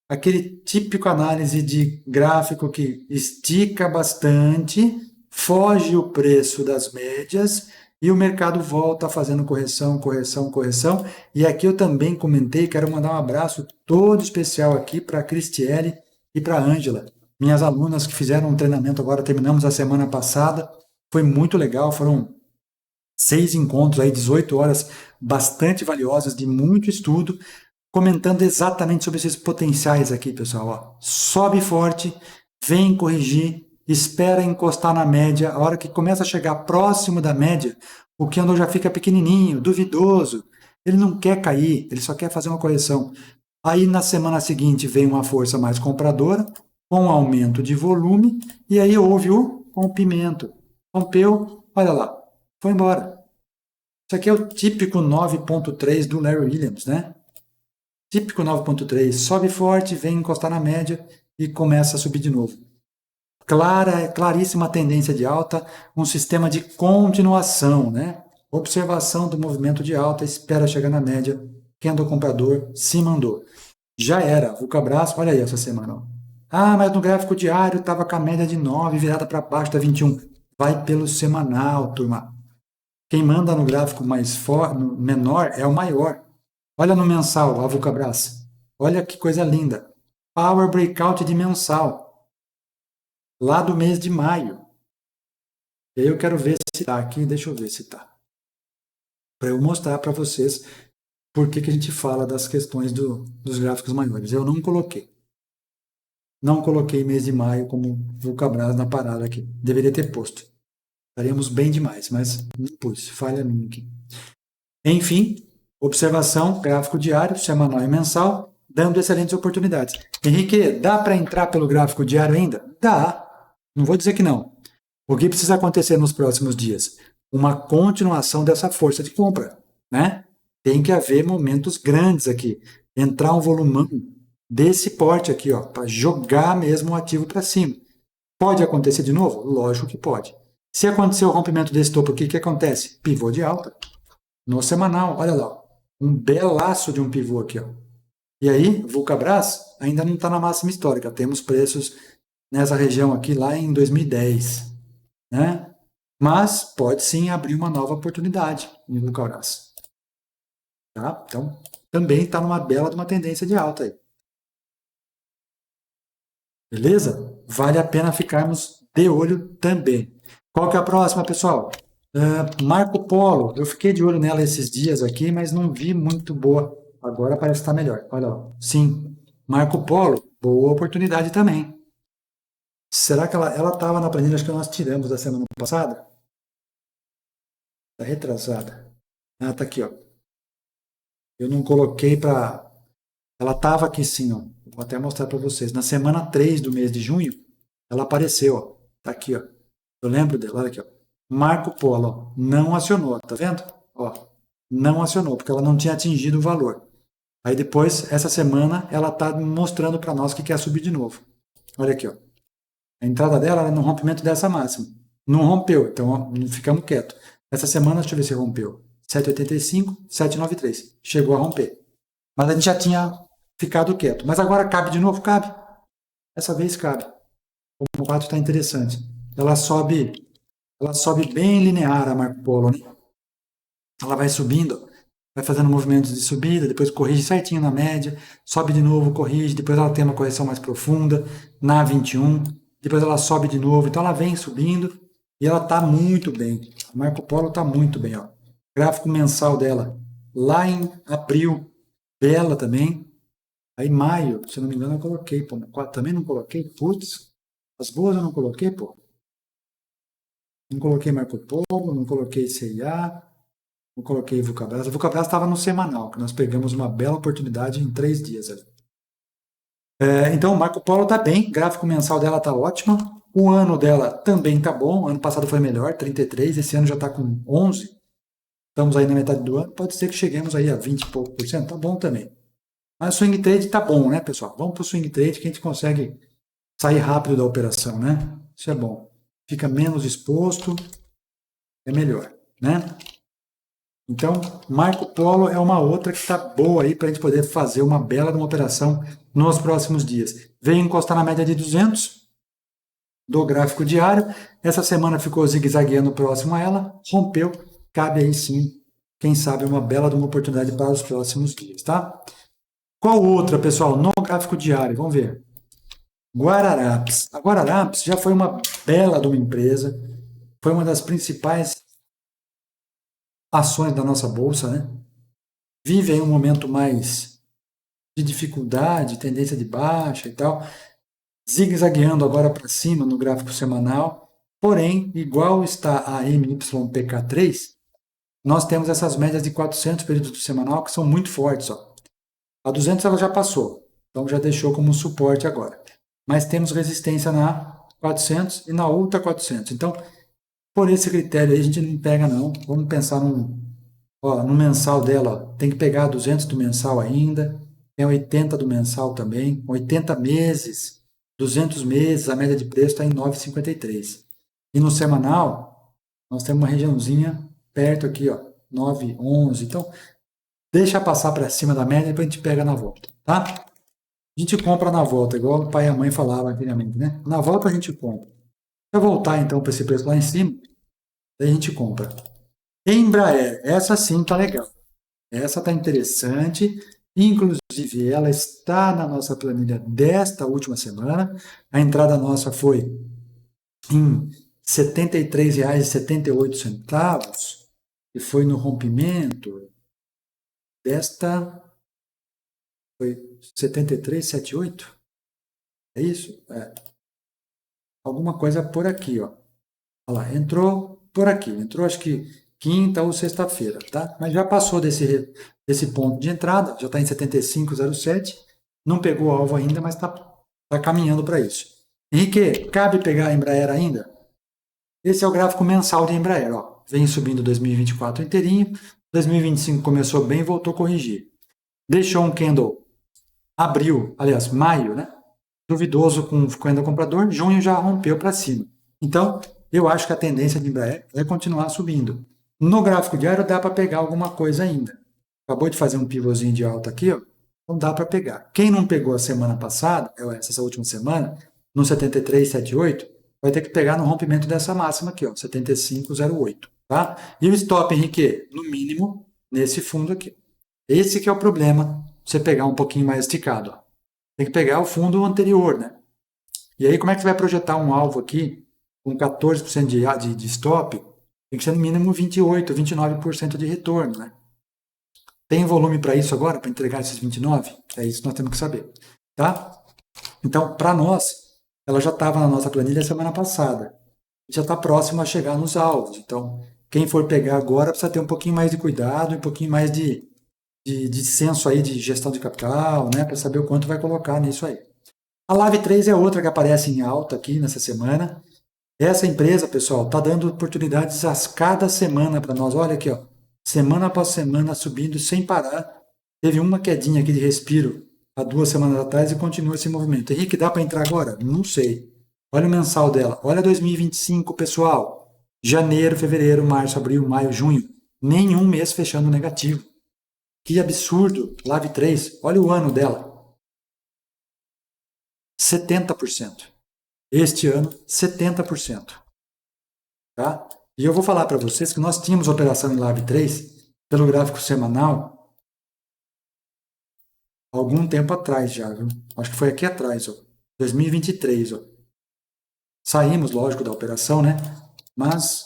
Aquele típico análise de gráfico que estica bastante, foge o preço das médias e o mercado volta fazendo correção, correção, correção. E aqui eu também comentei, quero mandar um abraço todo especial aqui para a Cristiele e para a Ângela, minhas alunas que fizeram um treinamento agora, terminamos a semana passada. Foi muito legal, foram 6 encontros aí, 18 horas, bastante valiosas, de muito estudo, comentando exatamente sobre esses potenciais aqui, pessoal. Ó, sobe forte, vem corrigir, espera encostar na média. A hora que começa a chegar próximo da média, o candle já fica pequenininho, duvidoso. Ele não quer cair, ele só quer fazer uma correção. Aí na semana seguinte vem uma força mais compradora, com aumento de volume, e aí houve o rompimento. Rompeu, olha lá, foi embora. Isso aqui é o típico 9.3 do Larry Williams, né? Típico 9.3, sobe forte, vem encostar na média e começa a subir de novo. Claríssima tendência de alta, um sistema de continuação, né? Observação do movimento de alta, espera chegar na média, candle comprador, se mandou. Já era, Vulcabras, olha aí essa semana. Ó. Ah, mas no gráfico diário estava com a média de 9 virada para baixo da 21. Vai pelo semanal, turma. Quem manda no gráfico no menor é o maior. Olha no mensal, a Vulcabras. Olha que coisa linda. Power Breakout de mensal. Lá do mês de maio. E aí eu quero ver se está aqui. Deixa eu ver se está. Para eu mostrar para vocês por que a gente fala das questões dos gráficos maiores. Eu não coloquei. Não coloquei mês de maio como Vulcabras na parada aqui. Deveria ter posto. Estaríamos bem demais, mas não pus. Falha minha aqui. Enfim, observação, gráfico diário, semanal e mensal, dando excelentes oportunidades. Henrique, dá para entrar pelo gráfico diário ainda? Dá. Não vou dizer que não. O que precisa acontecer nos próximos dias? Uma continuação dessa força de compra, né? Tem que haver momentos grandes aqui. Entrar um volumão desse porte aqui, ó, para jogar mesmo o ativo para cima. Pode acontecer de novo? Lógico que pode. Se acontecer o rompimento desse topo aqui, o que acontece? Pivô de alta. No semanal, olha lá, um belaço de um pivô aqui. Ó. E aí, Vulcabras ainda não está na máxima histórica. Temos preços nessa região aqui lá em 2010. Né? Mas pode sim abrir uma nova oportunidade em Vulcabras. Tá? Então, também está numa bela de uma tendência de alta aí. Beleza? Vale a pena ficarmos de olho também. Qual que é a próxima, pessoal? Marco Polo. Eu fiquei de olho nela esses dias aqui, mas não vi muito boa. Agora parece estar melhor. Olha lá. Sim, Marco Polo. Boa oportunidade também. Será que ela estava na planilha que nós tiramos da semana passada? Está retrasada. Ah, tá aqui, ó. Eu não coloquei para... Ela estava aqui sim, ó. Vou até mostrar para vocês. Na semana 3 do mês de junho, ela apareceu, ó. Tá aqui, ó. Eu lembro dela, olha aqui, ó. Marco Polo, ó. Não acionou, tá vendo? Ó, não acionou, porque ela não tinha atingido o valor. Aí depois, essa semana, ela está mostrando para nós que quer subir de novo. Olha aqui, ó. A entrada dela era no rompimento dessa máxima. Não rompeu, então ó, ficamos quietos. Essa semana, deixa eu ver se rompeu. 7,85, 7,93. Chegou a romper. Mas a gente já tinha ficado quieto. Mas agora cabe de novo? Cabe. Essa vez cabe. O 4 está interessante. Ela sobe bem linear a Marco Polo, né? Ela vai subindo, vai fazendo movimentos de subida, depois corrige certinho na média, sobe de novo, corrige, depois ela tem uma correção mais profunda na 21, depois ela sobe de novo, então ela vem subindo e ela está muito bem. A Marco Polo está muito bem, ó. Gráfico mensal dela lá em abril, bela também. Aí maio, se não me engano, eu coloquei, pô, também não coloquei, putz, as boas eu não coloquei, pô. Não coloquei Marco Polo, não coloquei CIA, não coloquei Vulcabras. A Vulcabras estava no semanal, que nós pegamos uma bela oportunidade em 3 dias ali. Então, o Marco Polo está bem, gráfico mensal dela está ótimo, o ano dela também está bom, ano passado foi melhor, 33, esse ano já está com 11, estamos aí na metade do ano, pode ser que cheguemos aí a 20 e pouco por cento, tá bom também. Mas o swing trade tá bom, né, pessoal? Vamos para o swing trade que a gente consegue sair rápido da operação, né? Isso é bom. Fica menos exposto, é melhor, né? Então, Marco Polo é uma outra que está boa aí para a gente poder fazer uma bela de uma operação nos próximos dias. Veio encostar na média de 200 do gráfico diário. Essa semana ficou zigue-zagueando próximo a ela, rompeu. Cabe aí sim, quem sabe, uma bela de uma oportunidade para os próximos dias, tá? Qual outra, pessoal, no gráfico diário? Vamos ver. Guararapes. A Guararapes já foi uma bela de uma empresa, foi uma das principais ações da nossa bolsa, né? Vive aí um momento mais de dificuldade, tendência de baixa e tal, zigue-zagueando agora para cima no gráfico semanal, porém, igual está a MYPK3, nós temos essas médias de 400 períodos do semanal que são muito fortes, ó. A 200 ela já passou, então já deixou como suporte agora. Mas temos resistência na 400 e na outra 400. Então, por esse critério aí, a gente não pega não. Vamos pensar no mensal dela. Ó. Tem que pegar 200 do mensal ainda. Tem 80 do mensal também. 80 meses, 200 meses, a média de preço está em 9,53. E no semanal, nós temos uma regiãozinha perto aqui, ó, 9,11. Então, deixa passar para cima da média e depois a gente pega na volta, tá? A gente compra na volta, igual o pai e a mãe falavam antigamente, né? Na volta a gente compra. Se eu voltar então para esse preço lá em cima, daí a gente compra. Embraer, essa sim tá legal. Essa tá interessante. Inclusive, ela está na nossa planilha desta última semana. A entrada nossa foi em R$ 73,78 e foi no rompimento desta. Foi 73,78? É isso? É. Alguma coisa por aqui, ó. Olha lá, entrou por aqui. Entrou acho que quinta ou sexta-feira, tá? Mas já passou desse ponto de entrada, já está em 75,07. Não pegou o alvo ainda, mas está caminhando para isso. Henrique, cabe pegar a Embraer ainda? Esse é o gráfico mensal de Embraer, ó. Vem subindo 2024 inteirinho. 2025 começou bem e voltou a corrigir. Deixou um candle abril, aliás, maio, né? Duvidoso com o candle comprador, junho já rompeu para cima. Então, eu acho que a tendência de Embraer é continuar subindo. No gráfico diário dá para pegar alguma coisa ainda. Acabou de fazer um pivôzinho de alta aqui, ó. Então dá para pegar. Quem não pegou a semana passada, essa última semana, no 73,78, vai ter que pegar no rompimento dessa máxima aqui, ó, 75,08, tá? E o stop, Henrique, no mínimo, nesse fundo aqui. Esse que é o problema, você pegar um pouquinho mais esticado, ó. Tem que pegar o fundo anterior, né? E aí, como é que você vai projetar um alvo aqui com 14% de stop? Tem que ser no mínimo 28%, 29% de retorno, né? Tem volume para isso agora, para entregar esses 29%? É isso que nós temos que saber, tá? Então, para nós, ela já estava na nossa planilha semana passada. Já está próximo a chegar nos alvos. Então, quem for pegar agora precisa ter um pouquinho mais de cuidado, um pouquinho mais de senso aí de gestão de capital, né? Para saber o quanto vai colocar nisso aí. A Live 3 é outra que aparece em alta aqui nessa semana. Essa empresa, pessoal, está dando oportunidades a cada semana para nós. Olha aqui, ó, semana após semana subindo sem parar. Teve uma quedinha aqui de respiro há 2 semanas atrás e continua esse movimento. Henrique, dá para entrar agora? Não sei. Olha o mensal dela. Olha 2025, pessoal. Janeiro, fevereiro, março, abril, maio, junho. nenhum mês fechando negativo. Que absurdo! LAV3, olha o ano dela. 70%. Este ano, 70%. Tá? E eu vou falar para vocês que nós tínhamos operação em LAV3 pelo gráfico semanal algum tempo atrás já, viu? Acho que foi aqui atrás, ó, 2023. Ó. Saímos, lógico, da operação, né? Mas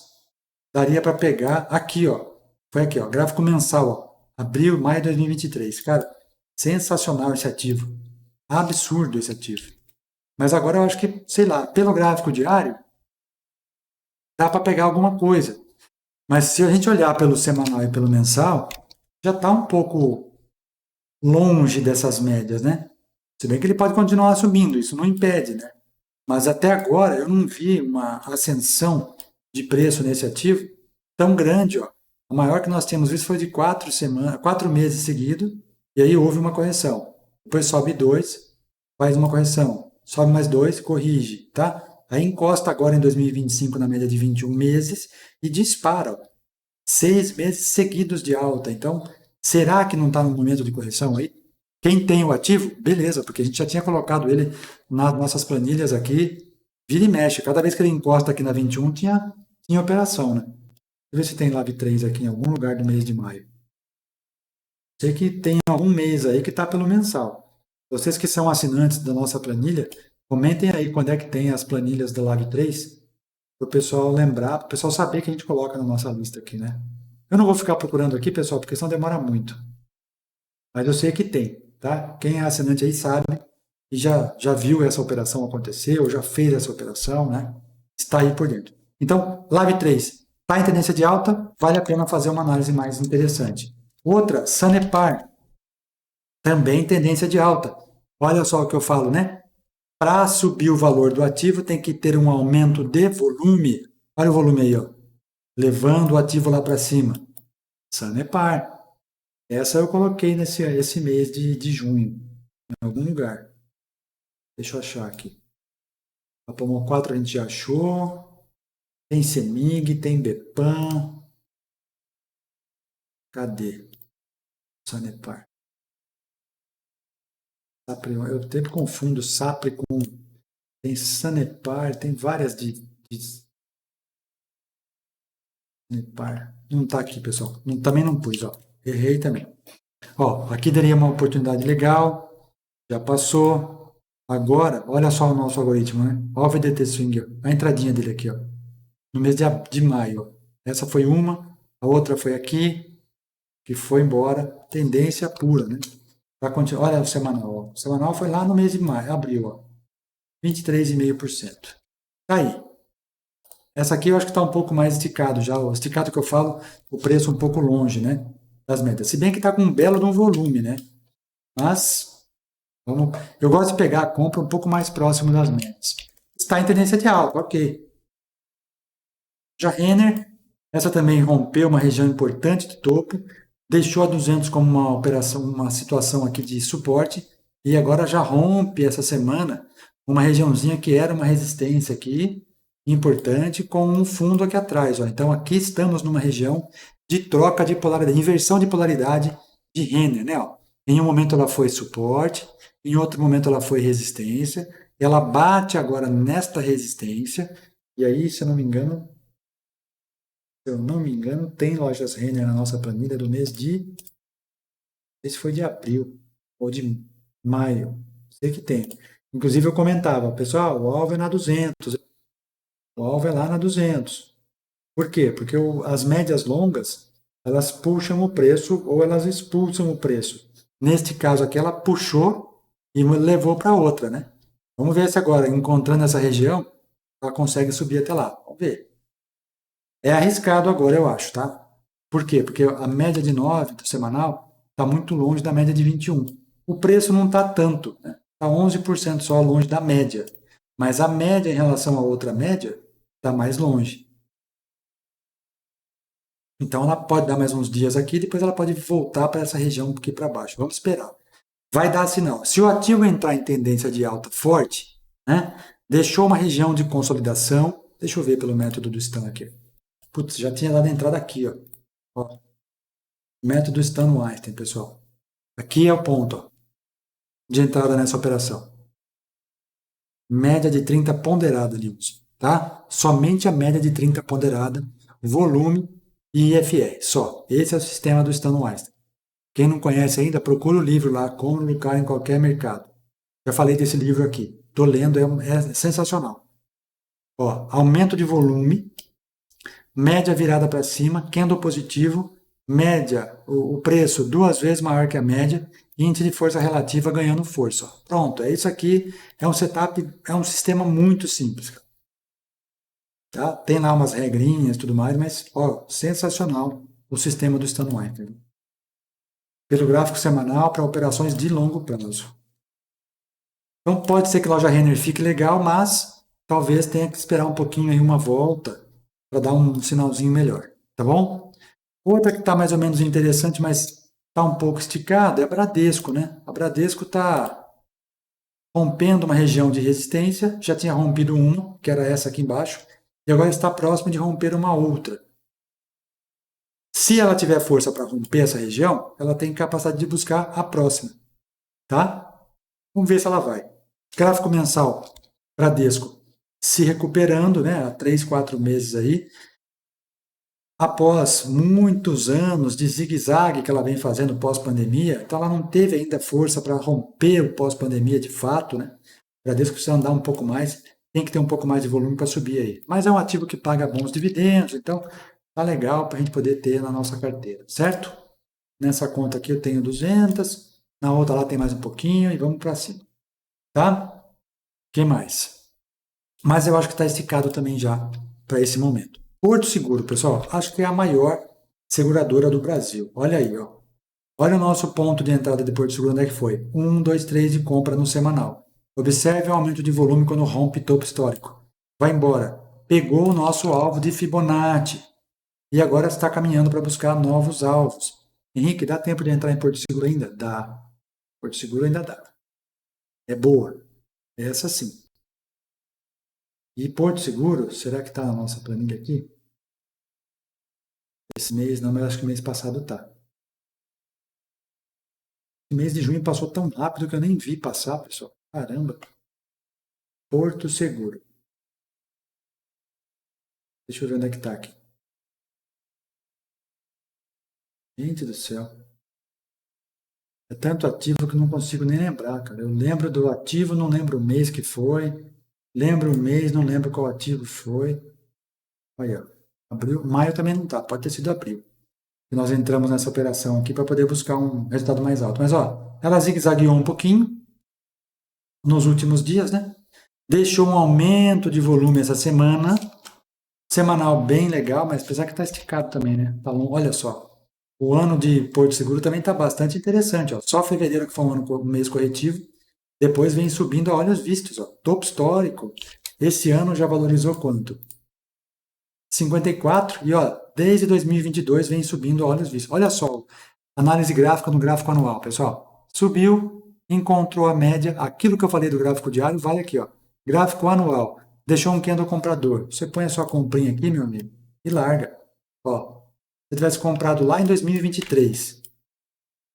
daria para pegar aqui, ó. Foi aqui, ó, gráfico mensal, ó, abril, maio de 2023. Cara, sensacional esse ativo. Absurdo esse ativo. Mas agora eu acho que, sei lá, pelo gráfico diário, dá para pegar alguma coisa. Mas se a gente olhar pelo semanal e pelo mensal, já está um pouco longe dessas médias, né? Se bem que ele pode continuar subindo, isso não impede, né? Mas até agora eu não vi uma ascensão de preço nesse ativo tão grande, ó. A maior que nós temos visto foi de 4 meses seguidos, e aí houve uma correção. Depois sobe 2, faz uma correção. Sobe mais 2, corrige, tá? Aí encosta agora em 2025 na média de 21 meses e dispara, ó. 6 meses seguidos de alta. Então, será que não está no momento de correção aí? Quem tem o ativo, beleza, porque a gente já tinha colocado ele nas nossas planilhas aqui, vira e mexe. Cada vez que ele encosta aqui na 21, tinha operação, né? Deixa eu ver se tem LAV3 aqui em algum lugar do mês de maio. Sei que tem algum mês aí que está pelo mensal. Vocês que são assinantes da nossa planilha, comentem aí quando é que tem as planilhas da LAV3, para o pessoal lembrar, para o pessoal saber que a gente coloca na nossa lista aqui, né? Eu não vou ficar procurando aqui, pessoal, porque senão demora muito. Mas eu sei que tem, tá? Quem é assinante aí sabe e já viu essa operação acontecer, ou já fez essa operação, né? Está aí por dentro. Então, LAV3, está em tendência de alta, vale a pena fazer uma análise mais interessante. Outra, Sanepar, também tendência de alta. Olha só o que eu falo, né? Para subir o valor do ativo, tem que ter um aumento de volume. Olha o volume aí, ó. Levando o ativo lá para cima. Sanepar. Essa eu coloquei esse mês de junho, em algum lugar. Deixa eu achar aqui. A Pomo 4 a gente já achou. Tem Semig, tem Bepan. Cadê? Sanepar. Eu sempre confundo Sapre com... Tem Sanepar, tem várias de Sanepar. Não está aqui, pessoal. Também não pus, ó. Errei também. Ó, aqui daria uma oportunidade legal. Já passou. Agora, olha só o nosso algoritmo, né? Olha o VDT Swing, ó. A entradinha dele aqui, ó. No mês de maio. Ó. Essa foi uma. A outra foi aqui, que foi embora. Tendência pura, né? Olha o semanal. Ó. O semanal foi lá no mês de maio, abril, ó. 23,5%. Tá aí. Essa aqui eu acho que está um pouco mais esticado já. O esticado que eu falo, o preço um pouco longe, né? Das médias. Se bem que está com um belo de um volume, né? Mas eu gosto de pegar a compra um pouco mais próximo das médias. Está em tendência de alta, ok. Já Renner, essa também rompeu uma região importante de topo, deixou a 200 como uma operação, uma situação aqui de suporte, e agora já rompe essa semana uma regiãozinha que era uma resistência aqui, importante, com um fundo aqui atrás. Ó. Então aqui estamos numa região de troca de polaridade, inversão de polaridade de Renner. Né? Ó. Em um momento ela foi suporte, em outro momento ela foi resistência, ela bate agora nesta resistência, e aí, se eu não me engano, tem lojas Renner na nossa planilha do mês de... Esse foi de abril ou de maio. Sei que tem. Inclusive eu comentava, pessoal, o alvo é na 200. O alvo é lá na 200. Por quê? Porque as médias longas, elas puxam o preço ou elas expulsam o preço. Neste caso aqui, ela puxou e levou para outra, né? Vamos ver se agora, encontrando essa região, ela consegue subir até lá. Vamos ver. É arriscado agora, eu acho, tá? Por quê? Porque a média de 9 do semanal está muito longe da média de 21. O preço não está tanto, né? Está 11% só longe da média. Mas a média em relação à outra média está mais longe. Então ela pode dar mais uns dias aqui, depois ela pode voltar para essa região aqui para baixo. Vamos esperar. Vai dar sinal. Se o ativo entrar em tendência de alta forte, né? Deixou uma região de consolidação. Deixa eu ver pelo método do Stan aqui. Putz, já tinha dado entrada aqui, ó. Ó, método Stan-Weinstein, pessoal. Aqui é o ponto, ó, de entrada nessa operação. Média de 30 ponderada, Nilson, tá? Somente a média de 30 ponderada, volume e IFR, só. Esse é o sistema do Stan-Weinstein. Quem não conhece ainda, procura o livro lá, Como Lucrar em Qualquer Mercado. Já falei desse livro aqui. Tô lendo, é sensacional. Ó, aumento de volume, média virada para cima, candle positivo, média, o preço 2 vezes maior que a média, índice de força relativa ganhando força. Ó. Pronto, é isso aqui, é um setup, é um sistema muito simples. Tá? Tem lá umas regrinhas e tudo mais, mas ó, sensacional o sistema do Stan-Weinstein. Pelo gráfico semanal para operações de longo prazo. Então pode ser que a loja Renner fique legal, mas talvez tenha que esperar um pouquinho aí, uma volta, para dar um sinalzinho melhor, tá bom? Outra que está mais ou menos interessante, mas está um pouco esticada, é a Bradesco, né? A Bradesco está rompendo uma região de resistência, já tinha rompido uma, que era essa aqui embaixo, e agora está próximo de romper uma outra. Se ela tiver força para romper essa região, ela tem capacidade de buscar a próxima, tá? Vamos ver se ela vai. Gráfico mensal, Bradesco se recuperando, né, há 3, 4 meses aí, após muitos anos de zigue-zague que ela vem fazendo pós-pandemia, então ela não teve ainda força para romper o pós-pandemia de fato, né? O Bradesco precisa andar um pouco mais, tem que ter um pouco mais de volume para subir aí. Mas é um ativo que paga bons dividendos, então tá legal para a gente poder ter na nossa carteira, certo? Nessa conta aqui eu tenho 200, na outra lá tem mais um pouquinho e vamos para cima, tá? Quem mais? Mas eu acho que está esticado também já para esse momento. Porto Seguro, pessoal, acho que é a maior seguradora do Brasil. Olha aí, ó. Olha o nosso ponto de entrada de Porto Seguro, onde é que foi? 1, 2, 3 de compra no semanal. Observe o aumento de volume quando rompe topo histórico. Vai embora. Pegou o nosso alvo de Fibonacci e agora está caminhando para buscar novos alvos. Henrique, dá tempo de entrar em Porto Seguro ainda? Dá. Porto Seguro ainda dá. É boa. Essa sim. E Porto Seguro, será que está na nossa planilha aqui? Esse mês não, mas acho que o mês passado tá. O mês de junho passou tão rápido que eu nem vi passar, pessoal. Caramba. Porto Seguro. Deixa eu ver onde é que tá aqui. Gente do céu. É tanto ativo que eu não consigo nem lembrar, cara. Eu lembro do ativo, não lembro o mês que foi. Lembro o mês, não lembro qual ativo foi. Olha, abril, maio também não tá. Pode ter sido abril. E nós entramos nessa operação aqui para poder buscar um resultado mais alto. Mas ó, ela zigue-zagueou um pouquinho nos últimos dias, né? Deixou um aumento de volume essa semana. Semanal bem legal, mas apesar que está esticado também, né? Tá longo. Olha só. O ano de Porto Seguro também está bastante interessante. Ó. Só fevereiro que foi um mês corretivo. Depois vem subindo a olhos vistos. Ó. Topo histórico. Esse ano já valorizou quanto? 54. E ó, desde 2022 vem subindo a olhos vistos. Olha só. Análise gráfica no gráfico anual, pessoal. Subiu, encontrou a média. Aquilo que eu falei do gráfico diário vale aqui. Ó. Gráfico anual. Deixou um candle comprador. Você põe a sua comprinha aqui, meu amigo, e larga. Ó, se tivesse comprado lá em 2023,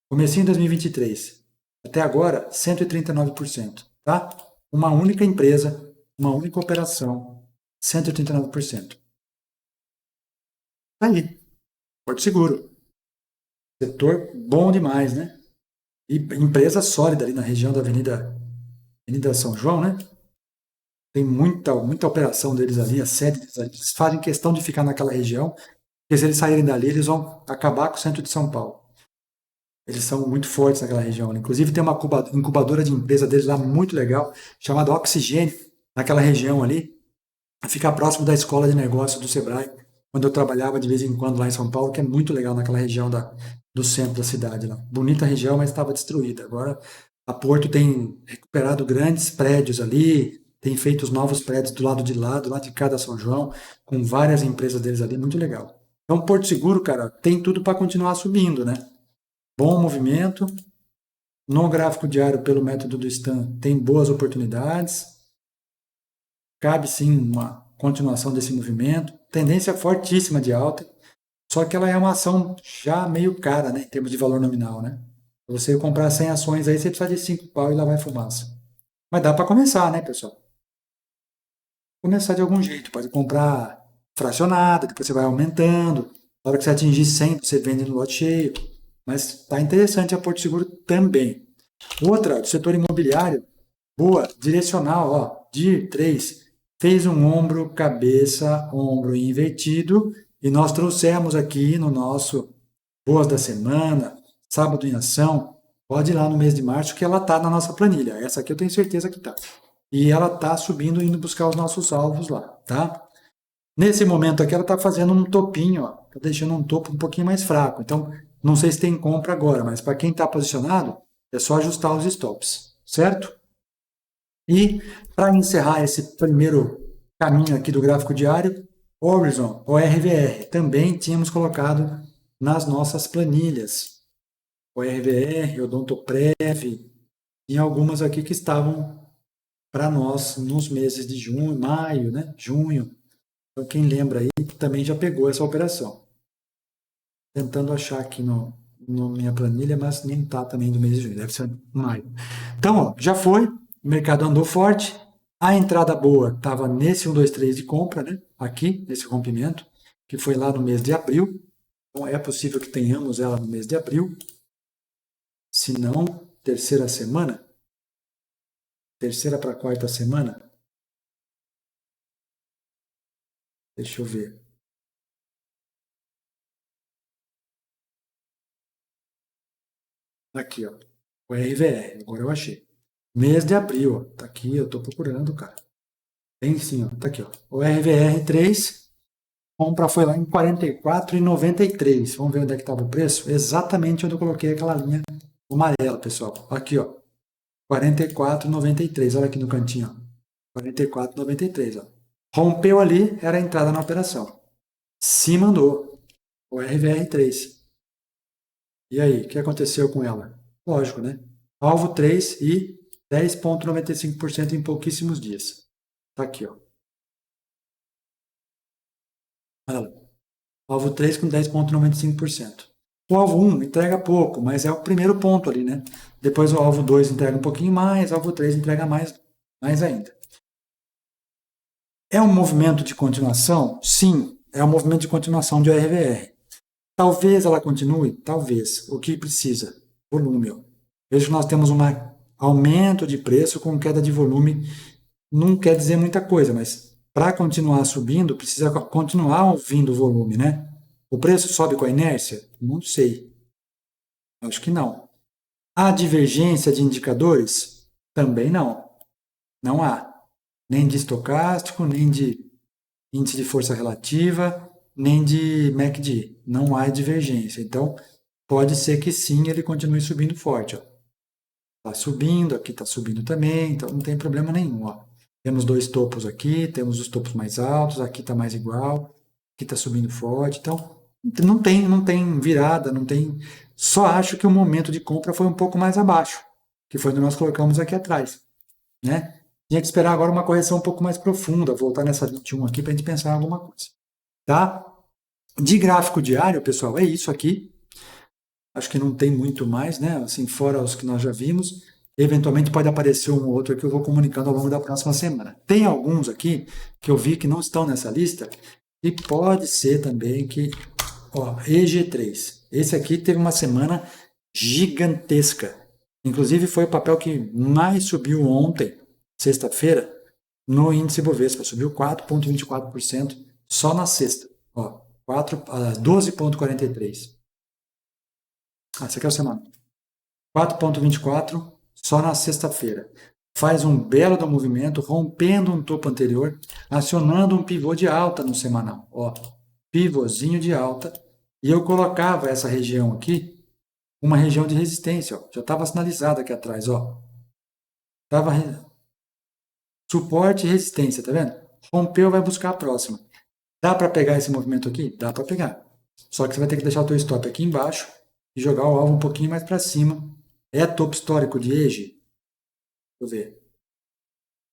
comecinho em 2023, até agora, 139%, tá? Uma única empresa, uma única operação, 139%. Tá aí, Porto Seguro. Setor bom demais, né? E empresa sólida ali na região da Avenida São João, né? Tem muita operação deles ali, a sede deles ali. Eles fazem questão de ficar naquela região, porque se eles saírem dali, eles vão acabar com o centro de São Paulo. Eles são muito fortes naquela região. Inclusive tem uma incubadora de empresa deles lá muito legal, chamada Oxigênio, naquela região ali. Fica próximo da escola de negócios do Sebrae, quando eu trabalhava de vez em quando lá em São Paulo, que é muito legal naquela região do centro da cidade. Lá. Bonita região, mas estava destruída. Agora a Porto tem recuperado grandes prédios ali, tem feito os novos prédios do lado de lá, do lado de cá da São João, com várias empresas deles ali, muito legal. Então Porto Seguro, cara, tem tudo para continuar subindo, né? Bom movimento. No gráfico diário, pelo método do Stan, tem boas oportunidades. Cabe sim uma continuação desse movimento. Tendência fortíssima de alta. Só que ela é uma ação já meio cara, né, em termos de valor nominal, né? Pra você comprar 100 ações aí, você precisa de 5 pau e lá vai fumaça. Mas dá para começar, né, pessoal? Começar de algum jeito. Pode comprar fracionado, depois você vai aumentando. Na hora que você atingir 100, você vende no lote cheio. Mas tá interessante a Porto Seguro também. Outra, do setor imobiliário, boa, direcional, ó, DIR 3, fez um ombro, cabeça, ombro invertido, e nós trouxemos aqui no nosso Boas da Semana, Sábado em Ação, pode ir lá no mês de março que ela está na nossa planilha. Essa aqui eu tenho certeza que está. E ela está subindo, indo buscar os nossos alvos lá, tá? Nesse momento aqui ela está fazendo um topinho, ó, está deixando um topo um pouquinho mais fraco. Então, não sei se tem compra agora, mas para quem está posicionado, é só ajustar os stops, certo? E para encerrar esse primeiro caminho aqui do gráfico diário, Horizon, ou RVR, também tínhamos colocado nas nossas planilhas. O RVR, Odontoprev, e algumas aqui que estavam para nós nos meses de junho, maio, né? Junho. Então, quem lembra aí também já pegou essa operação. Tentando achar aqui no minha planilha, mas nem está também do mês de junho, deve ser maio. Então, ó, já foi, o mercado andou forte, a entrada boa estava nesse 1, 2, 3 de compra, né? Aqui, nesse rompimento, que foi lá no mês de abril. Então, é possível que tenhamos ela no mês de abril. Se não, terceira semana, terceira para quarta semana, deixa eu ver. Aqui, ó, o RVR, agora eu achei. Mês de abril, ó, tá aqui, eu tô procurando, cara. Tem sim, ó, tá aqui, ó. O RVR3, compra foi lá em 44,93. Vamos ver onde é que estava o preço? Exatamente onde eu coloquei aquela linha amarela, pessoal. Aqui, ó, 44,93. Olha aqui no cantinho, ó. 44,93, ó. Rompeu ali, era a entrada na operação. Se mandou. O RVR3. E aí, o que aconteceu com ela? Lógico, né? Alvo 3 e 10,95% em pouquíssimos dias. Tá aqui, ó. Olha lá. Alvo 3 com 10,95%. O alvo 1 entrega pouco, mas é o primeiro ponto ali, né? Depois o alvo 2 entrega um pouquinho mais, o alvo 3 entrega mais ainda. É um movimento de continuação? Sim, é um movimento de continuação de ORVR. Talvez ela continue? Talvez. O que precisa? Volume. Veja que nós temos um aumento de preço com queda de volume. Não quer dizer muita coisa, mas para continuar subindo, precisa continuar vindo o volume, né? O preço sobe com a inércia? Não sei. Acho que não. Há divergência de indicadores? Também não. Não há. Nem de estocástico, nem de índice de força relativa, nem de MACD. Não há divergência. Então, pode ser que sim, ele continue subindo forte. Está subindo, aqui está subindo também, então não tem problema nenhum. Ó. Temos dois topos aqui, temos os topos mais altos, aqui está mais igual, aqui está subindo forte. Então, não tem virada, não tem. Só acho que o momento de compra foi um pouco mais abaixo, que foi onde nós colocamos aqui atrás. Né? Tinha que esperar agora uma correção um pouco mais profunda, voltar nessa 21 aqui para a gente pensar em alguma coisa. Tá? De gráfico diário, pessoal, é isso aqui. Acho que não tem muito mais, né? Assim, fora os que nós já vimos. Eventualmente pode aparecer um ou outro que eu vou comunicando ao longo da próxima semana. Tem alguns aqui que eu vi que não estão nessa lista e pode ser também que, ó, EG3. Esse aqui teve uma semana gigantesca. Inclusive foi o papel que mais subiu ontem, sexta-feira, no índice Bovespa. Subiu 4,24% só na sexta. Ó, 12,43%. Essa aqui é a semana. 4,24 só na sexta-feira. Faz um belo do movimento, rompendo um topo anterior, acionando um pivô de alta no semanal. Ó, pivôzinho de alta. E eu colocava essa região aqui, uma região de resistência. Ó. Já estava sinalizada aqui atrás. Ó. Tava suporte e resistência, tá vendo? Rompeu, vai buscar a próxima. Dá para pegar esse movimento aqui? Dá para pegar. Só que você vai ter que deixar o teu stop aqui embaixo e jogar o alvo um pouquinho mais para cima. É topo histórico de EJE? Deixa eu ver.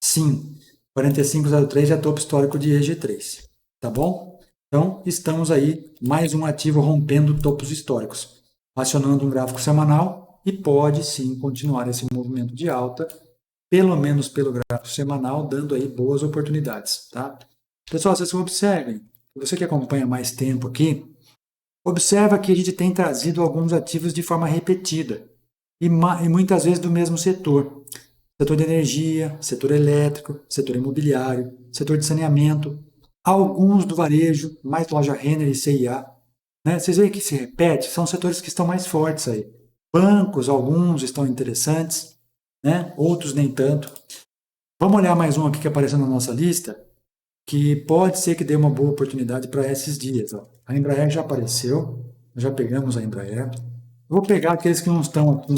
Sim, 4503 é topo histórico de EG3. Tá bom? Então, estamos aí, mais um ativo rompendo topos históricos, acionando um gráfico semanal e pode sim continuar esse movimento de alta, pelo menos pelo gráfico semanal, dando aí boas oportunidades, tá? Pessoal, vocês observem, você que acompanha mais tempo aqui, observa que a gente tem trazido alguns ativos de forma repetida e muitas vezes do mesmo setor. Setor de energia, setor elétrico, setor imobiliário, setor de saneamento, alguns do varejo, mais loja Renner e CIA. Né? Vocês veem que se repete, são setores que estão mais fortes aí. Bancos, alguns estão interessantes, né? Outros nem tanto. Vamos olhar mais um aqui que apareceu na nossa lista, que pode ser que dê uma boa oportunidade para esses dias. Ó. A Embraer já apareceu, já pegamos a Embraer. Vou pegar aqueles que não estão aqui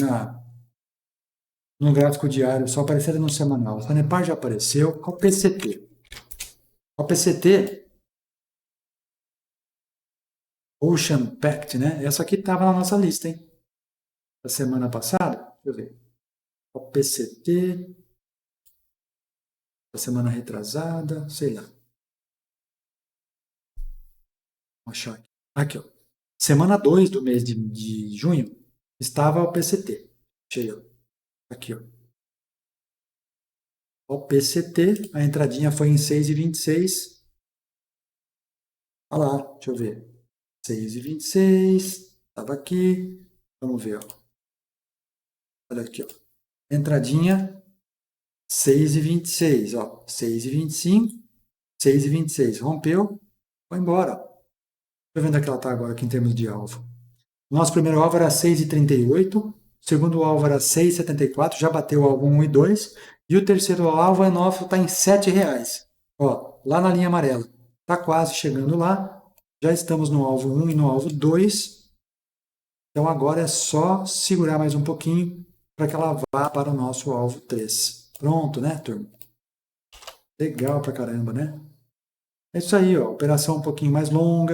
no gráfico diário, só apareceram no semanal. A Sanepar já apareceu. Qual o PCT? O PCT, Ocean Pact, né? Essa aqui estava na nossa lista, hein? Da semana passada. Deixa eu ver. O PCT, da semana retrasada, sei lá. Vou achar aqui. Aqui, ó. Semana 2 do mês de junho, estava o PCT. Cheio. Aqui, ó. O PCT, a entradinha foi em 6,26. Olha lá, deixa eu ver. 6,26. Estava aqui. Vamos ver, ó. Olha aqui, ó. Entradinha 6,26, ó. 6,25, 6,26. Rompeu, foi embora. Deixa eu ver onde é que ela está agora aqui em termos de alvo. Nosso primeiro alvo era 6,38, o segundo alvo era 6,74, já bateu o alvo 1 e 2, e o terceiro alvo é nosso, está em R$7. Ó, lá na linha amarela. Está quase chegando lá. Já estamos no alvo 1 e no alvo 2. Então agora é só segurar mais um pouquinho para que ela vá para o nosso alvo 3. Pronto, né, turma? Legal pra caramba, né? É isso aí, ó. Operação um pouquinho mais longa,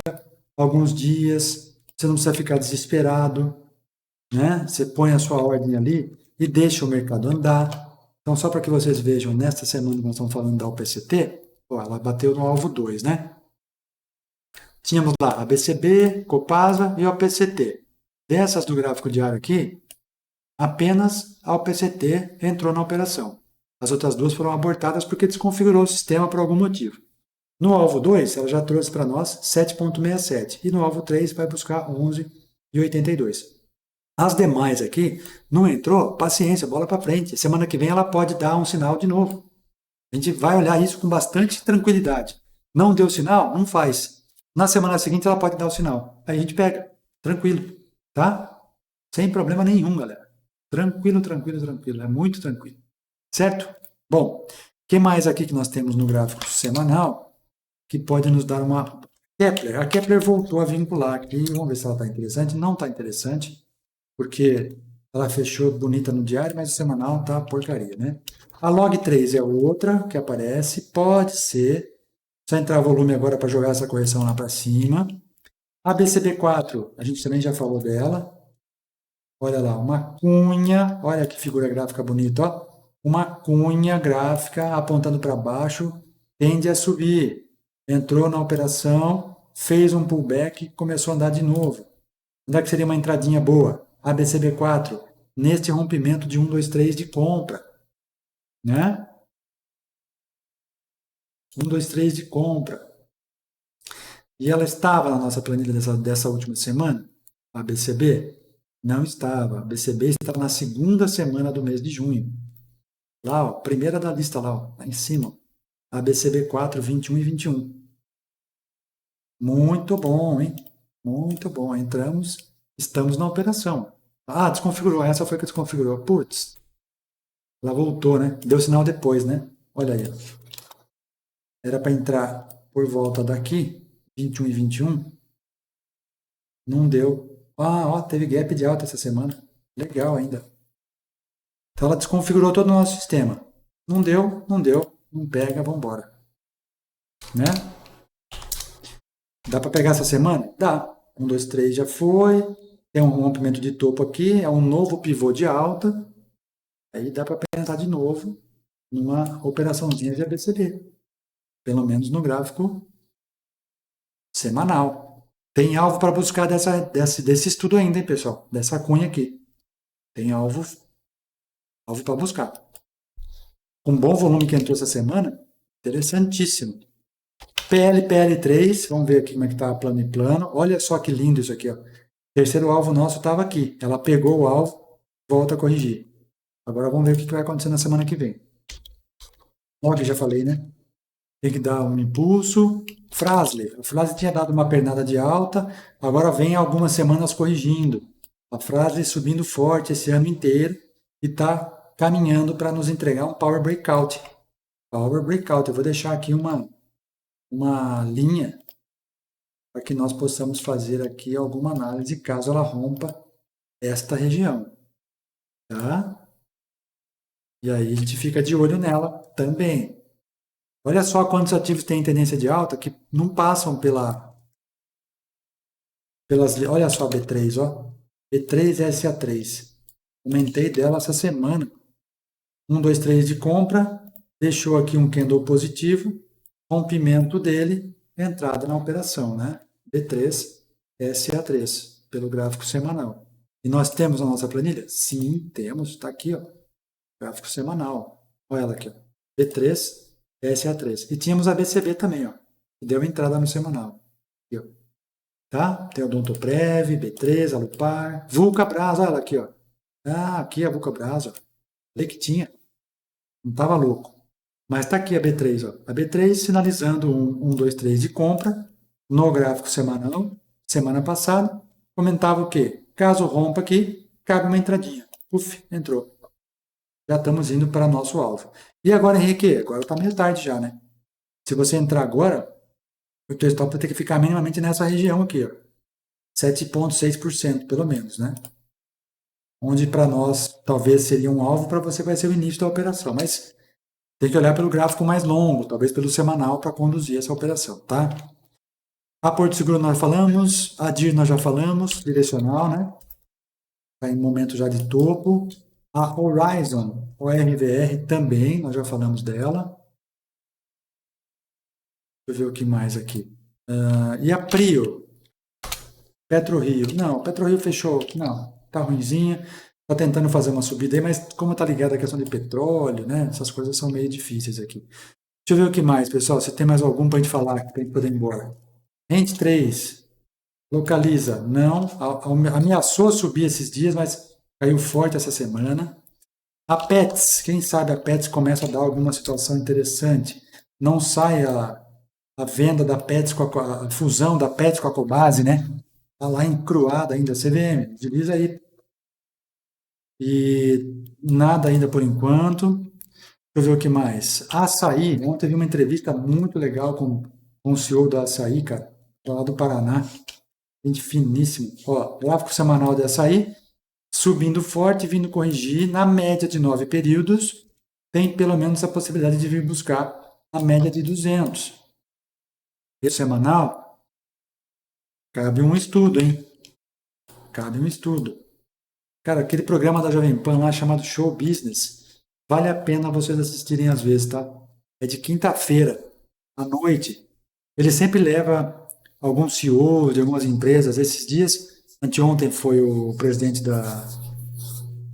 alguns dias. Você não precisa ficar desesperado, né? Você põe a sua ordem ali e deixa o mercado andar. Então, só para que vocês vejam, nesta semana que nós estamos falando da OPCT, ó, ela bateu no alvo 2, né? Tínhamos lá a BCB, Copasa e a OPCT. Dessas do gráfico diário aqui, apenas a OPCT entrou na operação. As outras duas foram abortadas porque desconfigurou o sistema por algum motivo. No alvo 2, ela já trouxe para nós 7,67 e no alvo 3 vai buscar 11,82. As demais aqui, não entrou, paciência, bola para frente. Semana que vem ela pode dar um sinal de novo. A gente vai olhar isso com bastante tranquilidade. Não deu sinal? Não faz. Na semana seguinte ela pode dar o sinal. Aí a gente pega, tranquilo, tá? Sem problema nenhum, galera. Tranquilo, tranquilo, tranquilo. É muito tranquilo. Certo? Bom, o que mais aqui que nós temos no gráfico semanal que pode nos dar uma... Kepler. A Kepler voltou a vincular aqui. Vamos ver se ela está interessante. Não está interessante, porque ela fechou bonita no diário, mas o semanal tá porcaria, né? A log 3 é outra que aparece. Pode ser. Só entrar volume agora para jogar essa correção lá para cima. A BCB4, a gente também já falou dela. Olha lá, uma cunha, olha que figura gráfica bonita, ó. Uma cunha gráfica apontando para baixo, tende a subir. Entrou na operação, fez um pullback, começou a andar de novo. Onde é que seria uma entradinha boa? A BCB4, neste rompimento de 1, 2, 3 de compra. Né? 1, 2, 3 de compra. E ela estava na nossa planilha dessa última semana? A BCB? Não estava. A BCB estava na segunda semana do mês de junho. Lá, ó, primeira da lista lá, ó, lá em cima. A BCB 4, 21 e 21. Muito bom, hein? Muito bom. Entramos, estamos na operação. Ah, desconfigurou. Essa foi que desconfigurou. Putz, ela voltou, né? Deu sinal depois, né? Olha aí. Era para entrar por volta daqui, 21 e 21. Não deu. Ah, ó, teve gap de alta essa semana. Legal ainda. Então ela desconfigurou todo o nosso sistema. Não deu, não deu. Não pega, vamos embora. Né? Dá para pegar essa semana? Dá. 1, 2, 3 já foi. Tem um rompimento de topo aqui. É um novo pivô de alta. Aí dá para pensar de novo numa operaçãozinha de ABCD. Pelo menos no gráfico semanal. Tem alvo para buscar desse estudo ainda, hein, pessoal? Dessa cunha aqui. Tem alvo para buscar. Um bom volume que entrou essa semana, interessantíssimo. PL3, vamos ver aqui como é que está plano e plano. Olha só que lindo isso aqui, ó. Terceiro alvo nosso estava aqui. Ela pegou o alvo, volta a corrigir. Agora vamos ver o que vai acontecer na semana que vem. Log, já falei, né? Tem que dar um impulso. Frasle. A Frasle tinha dado uma pernada de alta, agora vem algumas semanas corrigindo. A Frasle subindo forte esse ano inteiro e está caminhando para nos entregar um Power Breakout. Power Breakout. Eu vou deixar aqui uma linha para que nós possamos fazer aqui alguma análise caso ela rompa esta região. Tá? E aí a gente fica de olho nela também. Olha só quantos ativos têm tendência de alta que não passam pelas. Olha só a B3, ó. B3 SA3. Comentei dela essa semana. 1, 2, 3 de compra. Deixou aqui um candle positivo. Rompimento dele. Entrada na operação, né? B3 SA3. Pelo gráfico semanal. E nós temos a nossa planilha? Sim, temos. Está aqui, ó. Gráfico semanal. Olha ela aqui, ó. B3 SA3. E tínhamos a BCB também, ó. Que deu entrada no semanal. Aqui, ó. Tá? Tem o Odontoprev, B3, Alupar, Vulcabras, olha ela aqui, ó. Ah, aqui é a Vulcabras, ó. Falei que tinha. Não tava louco. Mas tá aqui a B3, ó. A B3 sinalizando 1, 2, 3 de compra no gráfico semanal. Semana passada, comentava o quê? Caso rompa aqui, cabe uma entradinha. Uf, entrou. Já estamos indo para nosso alvo. E agora, Henrique, agora está meio tarde já, né? Se você entrar agora, o teu stop vai ter que ficar minimamente nessa região aqui, ó. 7,6% pelo menos, né? Onde para nós talvez seria um alvo, para você vai ser o início da operação. Mas tem que olhar pelo gráfico mais longo, talvez pelo semanal, para conduzir essa operação, tá? A Porto Seguro nós falamos, a DIR nós já falamos, direcional, né? Está em momento já de topo. A Horizon, ORVR também, nós já falamos dela. Deixa eu ver o que mais aqui. E a Prio? PetroRio. Não, PetroRio fechou. Não, tá ruimzinha. Tá tentando fazer uma subida aí, mas como tá ligado a questão de petróleo, né? Essas coisas são meio difíceis aqui. Deixa eu ver o que mais, pessoal. Se tem mais algum para a gente falar, para a gente poder ir embora. Rente 3. Localiza. Não. Ameaçou subir esses dias, mas caiu forte essa semana. A Pets. Quem sabe a Pets começa a dar alguma situação interessante. Não sai a venda da Pets com a fusão da Pets com a Cobase, né? Tá lá encruada ainda, CVM, utiliza aí. E nada ainda por enquanto. Deixa eu ver o que mais. Açaí, ontem vi uma entrevista muito legal com o CEO da Açaí, cara, lá do Paraná. Gente finíssimo. Ó, gráfico semanal de Açaí, subindo forte, vindo corrigir, na média de 9 períodos, tem pelo menos a possibilidade de vir buscar a média de 200. Esse semanal, cabe um estudo, hein? Cabe um estudo. Cara, aquele programa da Jovem Pan lá chamado Show Business, vale a pena vocês assistirem às vezes, tá? É de quinta-feira, à noite. Ele sempre leva alguns CEOs de algumas empresas. Esses dias, anteontem foi o presidente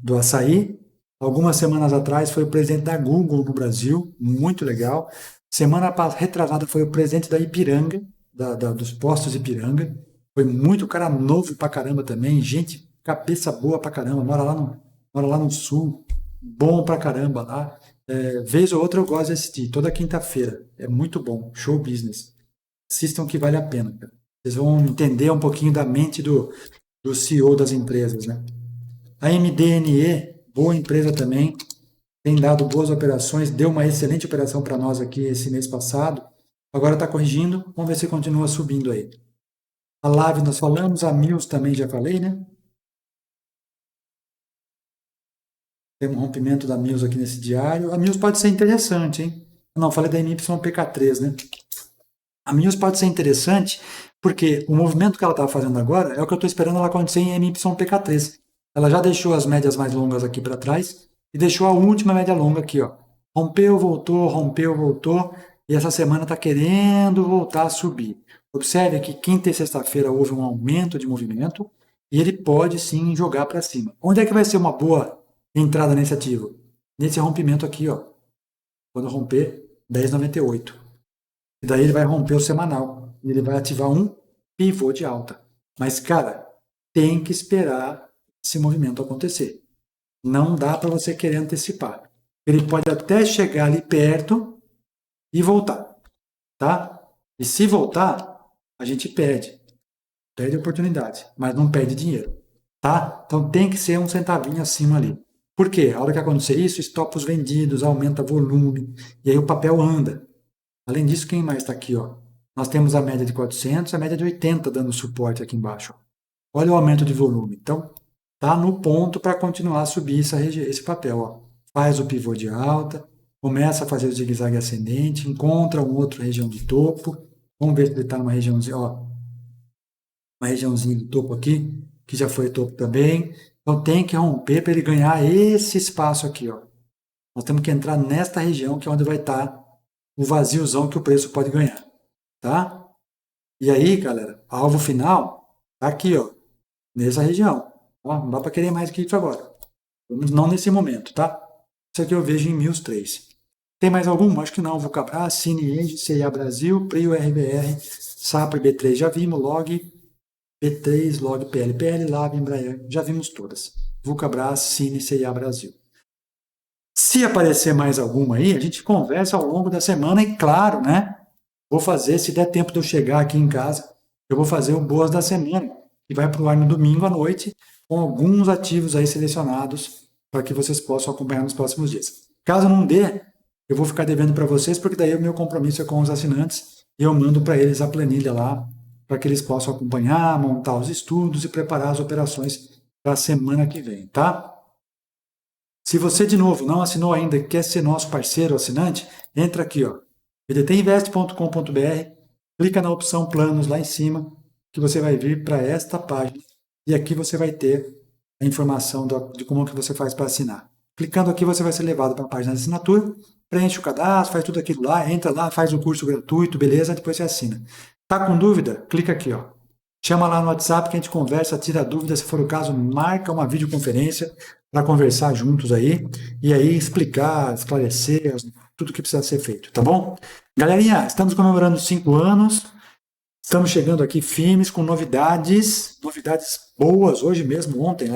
do Açaí. Algumas semanas atrás foi o presidente da Google no Brasil, muito legal. Semana retrasada foi o presidente da Ipiranga, dos postos Ipiranga. Foi muito cara novo pra caramba também, gente, cabeça boa pra caramba, mora lá no sul, bom pra caramba lá. Vez ou outra eu gosto de assistir, toda quinta-feira. É muito bom, show business. Assistam que vale a pena, cara. Vocês vão entender um pouquinho da mente do CEO das empresas, né? A MDNE, boa empresa também, tem dado boas operações, deu uma excelente operação para nós aqui esse mês passado. Agora está corrigindo, vamos ver se continua subindo aí. A Lave nós falamos, a Mills também já falei, né? Tem um rompimento da Mills aqui nesse diário. A Mills pode ser interessante, hein? Não, falei da MYPK3, né? A Mills pode ser interessante porque o movimento que ela está fazendo agora é o que eu estou esperando ela acontecer em MYPK3. Ela já deixou as médias mais longas aqui para trás e deixou a última média longa aqui, ó. Rompeu, voltou, e essa semana está querendo voltar a subir. Observe que quinta e sexta-feira houve um aumento de movimento e ele pode sim jogar para cima. Onde é que vai ser uma boa entrada nesse ativo? Nesse rompimento aqui, ó. Quando romper 10,98. E daí ele vai romper o semanal. E ele vai ativar um pivô de alta. Mas, cara, tem que esperar esse movimento acontecer. Não dá para você querer antecipar. Ele pode até chegar ali perto e voltar, tá? E se voltar, a gente perde. Perde a oportunidade, mas não perde dinheiro, tá? Então tem que ser um centavinho acima ali. Por quê? A hora que acontecer isso, stop os vendidos, aumenta volume, e aí o papel anda. Além disso, quem mais está aqui, ó? Nós temos a média de 400, a média de 80 dando suporte aqui embaixo. Olha o aumento de volume. Então, tá no ponto para continuar a subir esse papel, ó. Faz o pivô de alta, começa a fazer o zigue-zague ascendente, encontra uma outra região de topo. Vamos ver se ele está numa regiãozinha, ó. Uma regiãozinha de topo aqui, que já foi topo também. Então tem que romper para ele ganhar esse espaço aqui, ó. Nós temos que entrar nesta região que é onde vai estar o vaziozão que o preço pode ganhar, tá? E aí, galera, alvo final tá aqui, ó, nessa região. Ó, não dá para querer mais que isso agora. Não nesse momento, tá? Isso aqui eu vejo em 1003. Tem mais algum? Acho que não. Vulcabras, Cine Age, CIA Brasil, Prio RBR, Sapra B3 já vimos, Log P3, Log PLPL, Lab Embraer, já vimos todas. Vulcabras, Cine, CIA Brasil. Se aparecer mais alguma aí, a gente conversa ao longo da semana e, claro, né? Vou fazer, se der tempo de eu chegar aqui em casa, eu vou fazer o Boas da Semana, que vai para o ar no domingo à noite, com alguns ativos aí selecionados para que vocês possam acompanhar nos próximos dias. Caso não dê, eu vou ficar devendo para vocês, porque daí o meu compromisso é com os assinantes e eu mando para eles a planilha lá, para que eles possam acompanhar, montar os estudos e preparar as operações para a semana que vem, tá? Se você, de novo, não assinou ainda e quer ser nosso parceiro ou assinante, entra aqui, ó, vdtinvest.com.br, clica na opção planos lá em cima, que você vai vir para esta página e aqui você vai ter a informação de como que você faz para assinar. Clicando aqui você vai ser levado para a página de assinatura, preenche o cadastro, faz tudo aquilo lá, entra lá, faz o curso gratuito, beleza? Depois você assina. Tá com dúvida? Clica aqui, ó. Chama lá no WhatsApp que a gente conversa, tira dúvida, se for o caso, marca uma videoconferência para conversar juntos aí e aí explicar, esclarecer tudo que precisa ser feito, tá bom? Galerinha, estamos comemorando 5 anos, estamos chegando aqui firmes com novidades boas. Hoje mesmo, ontem,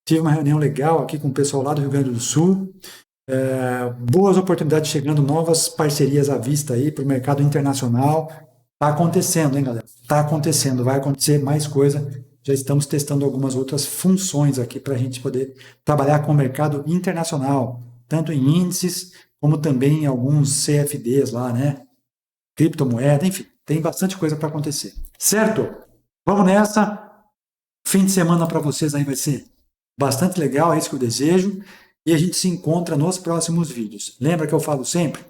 tive uma reunião legal aqui com o pessoal lá do Rio Grande do Sul, boas oportunidades chegando, novas parcerias à vista aí para o mercado internacional. Tá acontecendo, hein, galera? Tá acontecendo, vai acontecer mais coisa. Já estamos testando algumas outras funções aqui para a gente poder trabalhar com o mercado internacional, tanto em índices, como também em alguns CFDs lá, né? Criptomoeda, enfim, tem bastante coisa para acontecer. Certo? Vamos nessa. Fim de semana para vocês aí vai ser bastante legal, é isso que eu desejo. E a gente se encontra nos próximos vídeos. Lembra que eu falo sempre?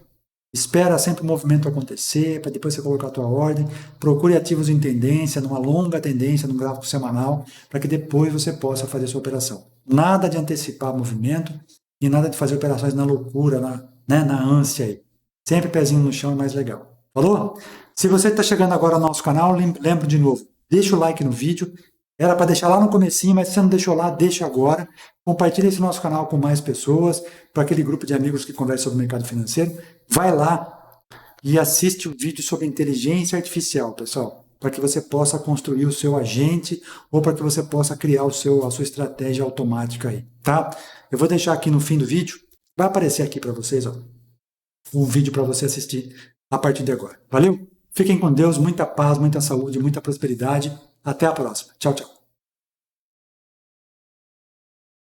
Espera sempre o movimento acontecer, para depois você colocar a tua ordem. Procure ativos em tendência, numa longa tendência, num gráfico semanal, para que depois você possa fazer sua operação. Nada de antecipar movimento e nada de fazer operações na loucura, na ânsia aí. Sempre pezinho no chão é mais legal. Falou? Se você está chegando agora ao nosso canal, lembro de novo, deixa o like no vídeo. Era para deixar lá no comecinho, mas se você não deixou lá, deixa agora. Compartilhe esse nosso canal com mais pessoas, para aquele grupo de amigos que conversam sobre o mercado financeiro. Vai lá e assiste o vídeo sobre inteligência artificial, pessoal, para que você possa construir o seu agente ou para que você possa criar a sua estratégia automática aí, tá? Eu vou deixar aqui no fim do vídeo, vai aparecer aqui para vocês, ó, um vídeo para você assistir a partir de agora. Valeu? Fiquem com Deus, muita paz, muita saúde, muita prosperidade. Até a próxima. Tchau, tchau.